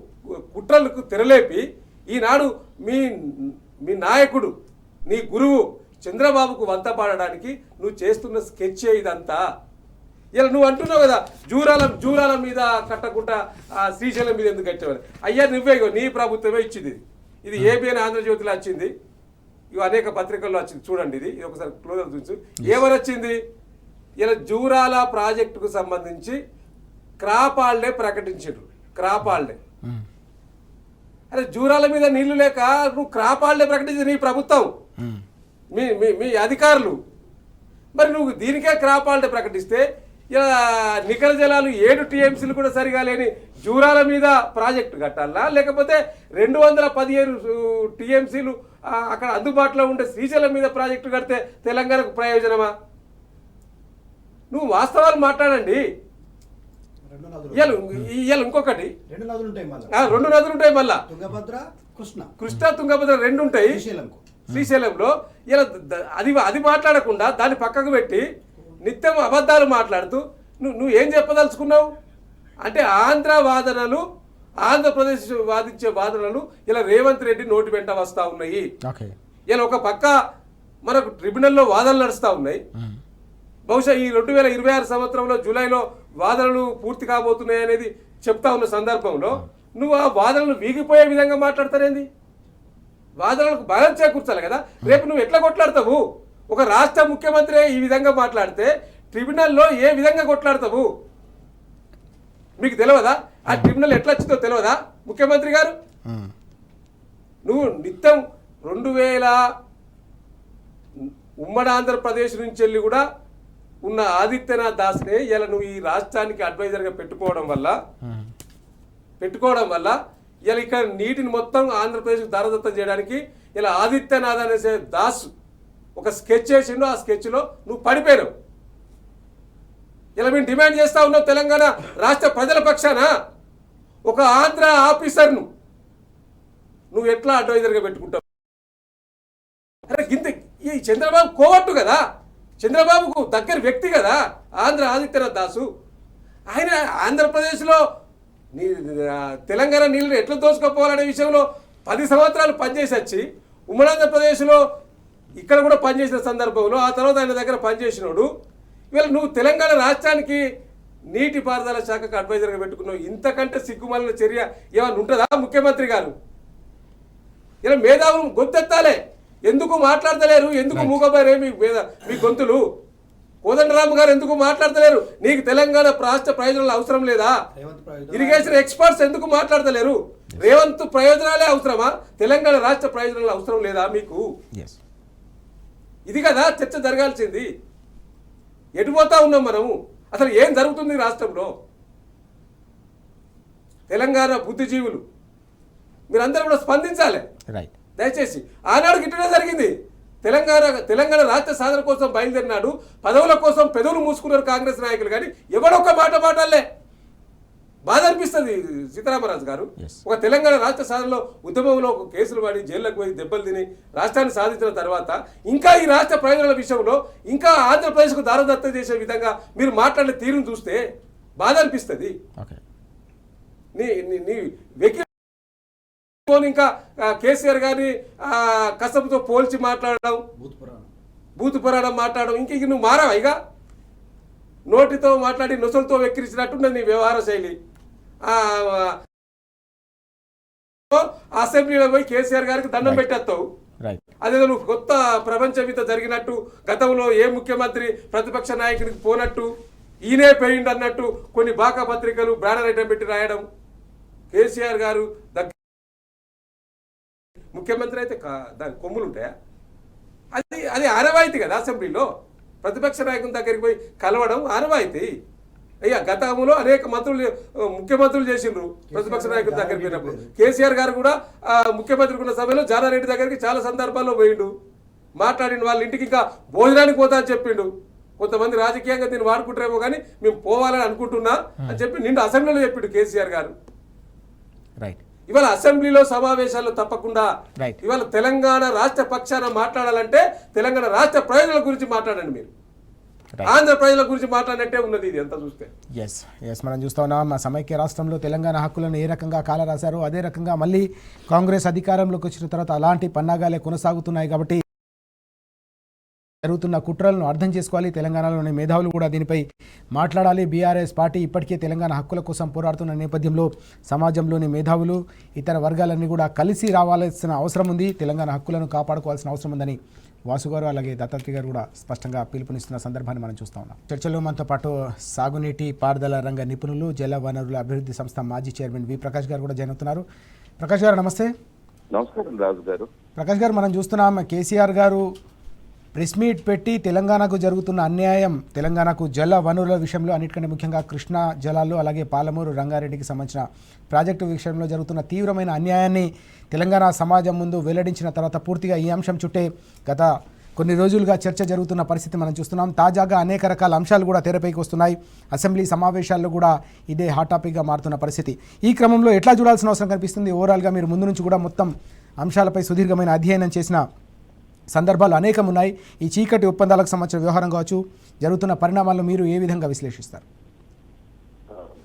కుట్రలకు తెరలేపి ఈనాడు మీ నాయకుడు, నీ గురువు చంద్రబాబుకు వంత పాడడానికి నువ్వు చేస్తున్న స్కెచ్ ఇదంతా. ఇలా నువ్వు అంటున్నావు కదా జూరాల మీద కట్టకుండా శ్రీశైలం మీద ఎందుకు కట్టేవారు? అయ్యా నువ్వే, నీ ప్రభుత్వమే ఇచ్చింది. ఇది ఏబిఎన్ ఆంధ్రజ్యోతిలో వచ్చింది, ఇవి అనేక పత్రికల్లో వచ్చింది. చూడండి, ఇది ఒకసారి క్లోజర్ చూసి ఏమని వచ్చింది. ఇలా జూరాల ప్రాజెక్టుకు సంబంధించి క్రాప్ హాలిడే ప్రకటించారు. Crop holiday. అరే జూరాల మీద నీళ్లు లేక నువ్వు క్రాప్ హాలిడే ప్రకటించింది నీ ప్రభుత్వం, మీ మీ మీ అధికారులు. మరి నువ్వు దీనికే క్రాప్ హాలిడే ప్రకటిస్తే ఇలా నికర జలాలు 7 టీఎంసీలు కూడా సరిగా లేని జూరాల మీద ప్రాజెక్టు కట్టాలా, లేకపోతే 215 టీఎంసీలు అక్కడ అందుబాటులో ఉండే శ్రీశైలం మీద ప్రాజెక్టు కడితే తెలంగాణకు ప్రయోజనమా? నువ్వు వాస్తవాలు మాట్లాడండి. ఇవాళ ఇంకొకటి 2 నదులు ఉంటాయి మళ్ళీ, 2 నదులు ఉంటాయి మళ్ళా, తుంగభద్ర కృష్ణ తుంగభద్ర 2 ఉంటాయి శ్రీశైలంలో. ఇలా అది మాట్లాడకుండా దాన్ని పక్కకు పెట్టి నిత్యం అబద్ధాలు మాట్లాడుతూ నువ్వు ఏం చెప్పదలుచుకున్నావు అంటే ఆంధ్ర వాదనలు, ఆంధ్రప్రదేశ్ వాదించే వాదనలు ఇలా రేవంత్ రెడ్డి నోటి వెంట వస్తూ ఉన్నాయి. ఇలా ఒక పక్క మనకు ట్రిబ్యునల్లో వాదనలు నడుస్తూ ఉన్నాయి. బహుశా ఈ 2026 సంవత్సరంలో జూలైలో వాదనలు పూర్తి కాబోతున్నాయి అనేది చెప్తా ఉన్న సందర్భంలో నువ్వు ఆ వాదనలు వీగిపోయే విధంగా మాట్లాడతారేంది? వాదనలకు బలం చేకూర్చాలి కదా. రేపు నువ్వు ఎట్లా కొట్లాడతావు? ఒక రాష్ట్ర ముఖ్యమంత్రి ఈ విధంగా మాట్లాడితే ట్రిబ్యునల్లో ఏ విధంగా కొట్లాడతావు? మీకు తెలియదా? ఆ ట్రిబ్యునల్ ఎట్లా వచ్చిందో తెలియదా ముఖ్యమంత్రి గారు? నువ్వు నిత్యం 2000 ఉమ్మడి ఆంధ్రప్రదేశ్ నుంచి వెళ్ళి కూడా ఉన్న ఆదిత్యనాథ్ దాస్నే ఇలా నువ్వు ఈ రాష్ట్రానికి అడ్వైజర్గా పెట్టుకోవడం వల్ల ఇలా ఇక్కడ నీటిని మొత్తం ఆంధ్రప్రదేశ్కి దారదత్తం చేయడానికి ఇలా ఆదిత్యనాథ్ అనే దాస్ ఒక స్కెచ్ చేసిండు. ఆ స్కెచ్లో నువ్వు పడిపోయావు. ఇలా మేము డిమాండ్ చేస్తా ఉన్నావు తెలంగాణ రాష్ట్ర ప్రజల పక్షాన ఒక ఆంధ్ర ఆఫీసర్ను నువ్వు ఎట్లా అడ్వైజర్గా పెట్టుకుంటావు? అరే ఇంత ఈ చంద్రబాబు కోవట్టు కదా, చంద్రబాబుకు దగ్గర వ్యక్తి కదా ఆంధ్ర ఆదిత్యనాథ్ దాసు. ఆయన ఆంధ్రప్రదేశ్లో తెలంగాణ నీళ్ళని ఎట్లా దోచుకోపోవాలనే విషయంలో 10 సంవత్సరాలు పనిచేసి వచ్చి ఉమ్మడి ఆంధ్రప్రదేశ్లో ఇక్కడ కూడా పనిచేసిన సందర్భంలో ఆ తర్వాత ఆయన దగ్గర పనిచేసినోడు ఇవాళ నువ్వు తెలంగాణ రాష్ట్రానికి నీటిపారుదల శాఖకు అడ్వైజర్గా పెట్టుకున్నావు. ఇంతకంటే సిగ్గుమాలిన చర్య ఏమైనా ఉంటుందా ముఖ్యమంత్రి గారు? ఇలా మేధావులు గొంతెత్తాలే. ఎందుకు మాట్లాడతలేరు? ఎందుకు మూగబారే మీ గొంతులు? కోదండరామ్ గారు ఎందుకు మాట్లాడతలేరు? నీకు తెలంగాణ రాష్ట్ర ప్రయోజనాలు అవసరం లేదా? ఇరిగేషన్ ఎక్స్పర్ట్స్ ఎందుకు మాట్లాడతలేరు? రేవంత్ ప్రయోజనాలే అవసరమా? తెలంగాణ రాష్ట్ర ప్రయోజనాలు అవసరం లేదా మీకు? ఇది కదా చర్చ జరగాల్సింది. ఎటుపోతా ఉన్నాం మనము? అసలు ఏం జరుగుతుంది రాష్ట్రంలో? తెలంగాణ బుద్ధిజీవులు మీరందరూ కూడా స్పందించాలి దయచేసి. ఆనాడు గిట్టనే జరిగింది. తెలంగాణ రాష్ట్ర సాధన కోసం బయలుదేరినాడు. పదవుల కోసం పెదవులు మూసుకున్నారు కాంగ్రెస్ నాయకులు. కానీ ఎవడొక్క మాట మాట్లాడలే. బాధ అనిపిస్తుంది సీతారామరాజు గారు. ఒక తెలంగాణ రాష్ట్ర సాధనలో ఉద్యమంలో కేసులు పడి జైల్లోకి పోయి దెబ్బలు తిని రాష్ట్రాన్ని సాధించిన తర్వాత ఇంకా ఈ రాష్ట్ర ప్రయోజనాల విషయంలో ఇంకా ఆంధ్రప్రదేశ్కు దారదత్తం చేసే విధంగా మీరు మాట్లాడే తీరును చూస్తే బాధ అనిపిస్తుంది. నీ వెకి ఇంకా కేసీఆర్ గారిని కసంతో పోల్చి మాట్లాడడం, బూతు పురాణం మాట్లాడడం, ఇంక నువ్వు మారావా? ఇక నోటితో మాట్లాడి నొసలతో వెక్కిరించినట్టున్నది నీ వ్యవహార శైలి. అసెంబ్లీలో పోయి కేసీఆర్ గారికి దండం పెట్టేస్తావు. అదేదో నువ్వు కొత్త ప్రపంచమిత జరిగినట్టు, గతంలో ఏ ముఖ్యమంత్రి ప్రతిపక్ష నాయకుడికి పోనట్టు ఈయనే పోయిండు అన్నట్టు కొన్ని బాకా పత్రికలు బ్యానర్ ఐటం పెట్టి రాయడం. కేసీఆర్ గారు ముఖ్యమంత్రి అయితే దాని కొమ్ములు ఉంటాయా? అది ఆనవాయితీ కదా. అసెంబ్లీలో ప్రతిపక్ష నాయకుని దగ్గరికి పోయి కలవడం ఆనవాయితీ. అయ్యా గతంలో అనేక ముఖ్యమంత్రులు చేసిండ్రు ప్రతిపక్ష నాయకుల దగ్గరికి పోయినప్పుడు. కేసీఆర్ గారు కూడా ముఖ్యమంత్రికి ఉన్న సమయంలో జానారెడ్డి దగ్గరికి చాలా సందర్భాల్లో పోయిండు, మాట్లాడిండు. వాళ్ళ ఇంటికి ఇంకా భోజనానికి పోతా అని చెప్పిండు. కొంతమంది రాజకీయంగా దీన్ని వాడుకుంటారేమో కానీ మేము పోవాలని అనుకుంటున్నా అని చెప్పి నిండు అసెంబ్లీలో చెప్పిండు కేసీఆర్ గారు. ఇవాళ అసెంబ్లీలో సమావేశాల్లో తప్పకుండా ఇవాళ తెలంగాణ రాష్ట్ర పక్షాన మాట్లాడాలంటే తెలంగాణ రాష్ట్ర ప్రయోజనాల గురించి మాట్లాడండి. మీరు ఆంధ్ర ప్రజల గురించి మాట్లాడినట్టే ఉన్నది ఇది ఎంత చూస్తే. ఎస్ మనం చూస్తా ఉన్నాం. మా సమైక్య రాష్ట్రంలో తెలంగాణ హక్కులను ఏ రకంగా కాలరాశారో అదే రకంగా మళ్ళీ కాంగ్రెస్ అధికారంలోకి వచ్చిన తర్వాత అలాంటి పన్నాగాలే కొనసాగుతున్నాయి. కాబట్టి జరుగుతున్న కుట్రలను అర్థం చేసుకోవాలి. తెలంగాణలోని మేధావులు కూడా దీనిపై మాట్లాడాలి. బీఆర్ఎస్ పార్టీ ఇప్పటికే తెలంగాణ హక్కుల కోసం పోరాడుతున్న నేపథ్యంలో సమాజంలోని మేధావులు ఇతర వర్గాలన్నీ కూడా కలిసి రావాల్సిన అవసరం ఉంది. తెలంగాణ హక్కులను కాపాడుకోవాల్సిన అవసరం ఉందని వాసు గారు అలాగే దత్తాత్రి గారు కూడా స్పష్టంగా పిలుపునిస్తున్న సందర్భాన్ని మనం చూస్తా ఉన్నాం. చర్చలో మనతో పాటు సాగునీటి పారుదల రంగ నిపుణులు జల వనరుల అభివృద్ధి సంస్థ మాజీ చైర్మన్ వి ప్రకాష్ గారు కూడా జాయిన్ అవుతున్నారు. ప్రకాష్ గారు నమస్తే. నమస్కారం రాజు గారు. ప్రకాష్ గారు, మనం చూస్తున్నాం కేసీఆర్ గారు ప్రెస్ మీట్ పెట్టి తెలంగాణకు జరుగుతున్న అన్యాయం, తెలంగాణకు జల వనరుల విషయంలో అన్నిటికంటే ముఖ్యంగా కృష్ణా జలాలు అలాగే పాలమూరు రంగారెడ్డికి సంబంధించిన ప్రాజెక్టు విషయంలో జరుగుతున్న తీవ్రమైన అన్యాయాన్ని తెలంగాణ సమాజం ముందు వెల్లడించిన తర్వాత పూర్తిగా ఈ అంశం చుట్టే గత కొన్ని రోజులుగా చర్చ జరుగుతున్న పరిస్థితి మనం చూస్తున్నాం. తాజాగా అనేక రకాల అంశాలు కూడా తెరపైకి వస్తున్నాయి. అసెంబ్లీ సమావేశాల్లో కూడా ఇదే హాట్ టాపిక్గా మారుతున్న పరిస్థితి. ఈ క్రమంలో ఎట్లా చూడాల్సిన అవసరం కనిపిస్తుంది? ఓవరాల్గా మీరు ముందు నుంచి కూడా మొత్తం అంశాలపై సుదీర్ఘమైన అధ్యయనం చేసిన సందర్భాలు అనేకం ఉన్నాయి. ఈ చీకటి ఒప్పందాలకు సంబంధించిన వ్యవహారం కావచ్చు, జరుగుతున్న పరిణామాలను మీరు ఏ విధంగా విశ్లేషిస్తారు?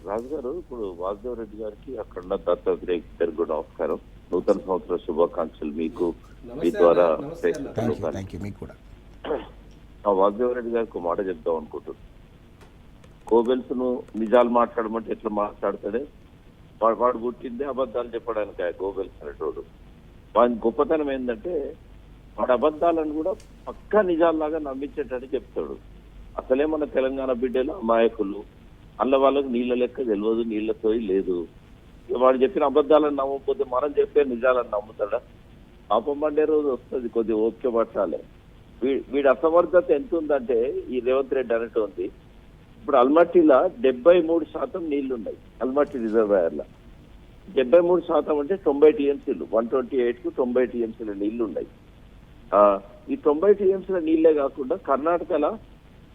రాజు గారు, ఇప్పుడు వాసుదేవ్ రెడ్డి గారికి అక్కడ దత్తాత్రేయ గారికి కూడా నమస్కారం. నూతన సంవత్సర శుభాకాంక్షలు మీకు, మీ ద్వారా. మీకు కూడా. వాసుదేవ్ రెడ్డి గారికి ఒక మాట చెప్దాం అనుకుంటున్నాను. కోబెల్స్ ను నిజాలు మాట్లాడమంటే ఎట్లా మాట్లాడతాడే, వాడు పుట్టిందే అబద్ధాలు చెప్పడానికి. గోబెల్స్ అనేటోడు వాడి గొప్పతనం ఏంటంటే వాడి అబద్ధాలను కూడా పక్కా నిజాల్లాగా నమ్మించేటట్టు చెప్తాడు. అసలే మన తెలంగాణ బిడ్డలు అమాయకులు, అల్ల వాళ్ళకు నీళ్ళ లెక్క తెలియదు, నీళ్లతో లేదు. వాడు చెప్పిన అబద్ధాలను నమ్మకపోతే మనం చెప్పే నిజాలను నమ్ముతాడా? పాపం పండే రోజు వస్తుంది, కొద్దిగా ఓపిక పట్టాలి. వీడి అసమర్థత ఎంత ఉందంటే ఈ రేవంత్ రెడ్డి అనేటువంటి ఇప్పుడు అల్మట్టిలో 73% నీళ్లున్నాయి. అల్మట్టి రిజర్వాయర్లో 73% అంటే 90 టీఎంసీలు, 128కు 90 టీఎంసీల నీళ్లు ఉన్నాయి. ఈ 90 టీఎంసీల నీళ్లే కాకుండా కర్ణాటకలో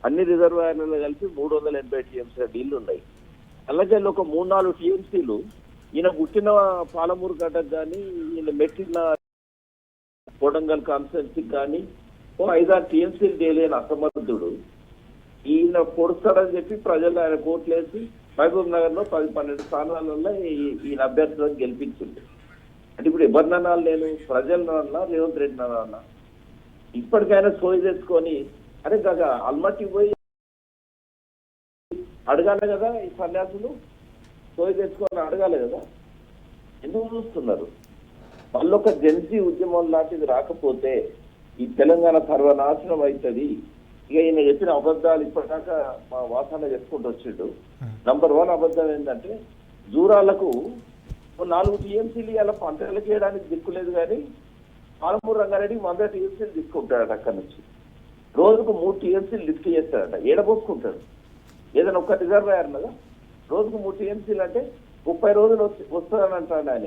అన్ని రిజర్వాయర్లలో కలిపి 380 టీఎంసీల నీళ్లు ఉన్నాయి. అలాగే ఒక 3-4 టీఎంసీలు ఈయన పుట్టిన పాలమూరు గడ్డకు కానీ, ఈయన మెట్టిన కోడంగల్ కాన్స్టిట్యున్సీకి కానీ 5-6 టీఎంసీలు తేలేని అసమర్థుడు ఈయన పొడుస్తాడని చెప్పి ప్రజలు ఆయన కోట్లేసి మహబూబ్ నగర్ లో 10-12 స్థానాలలో ఈయన అభ్యర్థులను గెలిపించింది. అంటే ఇప్పుడు ఎవరినన్నా నేను ప్రజలన్నా రేవంత్ రెడ్డి అన్నా ఇప్పటికైనా సోయి తెచ్చుకొని అరే కాక అల్మట్టి పోయి అడగాలి కదా, ఈ సన్యాసులు సోయి తెచ్చుకొని అడగాలి కదా. ఎందుకు చూస్తున్నారు? వాళ్ళొక జెన్సీ ఉద్యమం లాంటిది రాకపోతే ఈ తెలంగాణ సర్వనాశనం అవుతుంది. ఇక ఈయన చెప్పిన అబద్ధాలు ఇప్పటిదాకా మా వాసన చెప్పుకుంటూ వచ్చిండు. నంబర్ 1 అబద్ధం ఏంటంటే జూరాలకు 4 టీఎంసీలు ఇలా పంటలకు వేయడానికి దిక్కులేదు, కానీ పాలమూరు రంగారెడ్డి 100 టీఎంసీలు తీసుకుంటాడట. అక్కడి నుంచి రోజుకు 3 టీఎంసీలు లిఫ్ట్ చేస్తాడట. ఏడబోసుకుంటాడు. ఏదైనా ఒక్క రిజర్వాయర్ కదా, రోజుకు 3 టీఎంసీలు అంటే 30 రోజులు వస్తుందని అంటాడు ఆయన.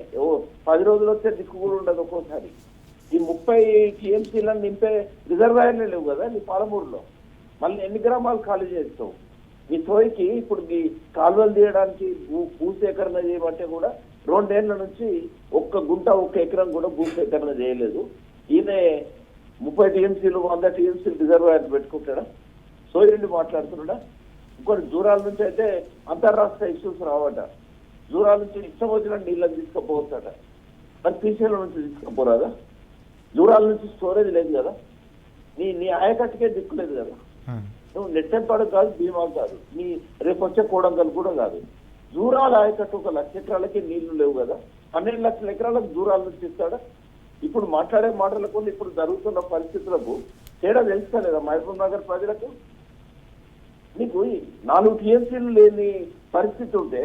10 రోజులు వచ్చే దిక్కు కూడా ఉండదు ఒక్కోసారి. ఈ 30 టీఎంసీలను నింపే రిజర్వాయర్లే లేవు కదా నీ పాలమూరులో. మళ్ళీ ఎన్ని గ్రామాలు ఖాళీ చేస్తావు? ఈ సోయికి ఇప్పుడు ఈ కాలువలు తీయడానికి భూసేకరణ చేయమంటే కూడా 2 ఏళ్ల నుంచి 1 గుంట 1 ఎకరం కూడా భూసేకరణ చేయలేదు. ఈయన 30 టీఎంసీలు 100 టీఎంసీలు రిజర్వాయర్ పెట్టుకుంటాడా? సోయి నుండి మాట్లాడుతున్నాడా? ఇంకోటి జూరాల నుంచి అయితే అంతర్రాష్ట్ర ఇష్యూస్ రావట. జూరాల నుంచి ఇష్టం వచ్చిన నీళ్ళని తీసుకుపోవచ్చట. మరి శ్రీశైలం నుంచి తీసుకుపోరాదా? జూరాల నుంచి స్టోరేజ్ లేదు కదా, నీ ఆయకట్టుకే దిక్కు లేదు కదా. నువ్వు నెట్టెంపాడు కాదు, భీమా కాదు, నీ రేపు వచ్చే కోడంగల్ కూడా కాదు. జూరాల ఆయకట్టు 1 లక్ష ఎకరాలకి నీళ్లు లేవు కదా, 12 లక్షల ఎకరాలకు జూరాల నుంచి ఇస్తాడా? ఇప్పుడు మాట్లాడే మాటలకు ఇప్పుడు జరుగుతున్న పరిస్థితులకు తేడా తెలుస్తలేదా మహబూబ్ నగర్ ప్రజలకు? నీకు 4 టీఎంసీలు లేని పరిస్థితి ఉంటే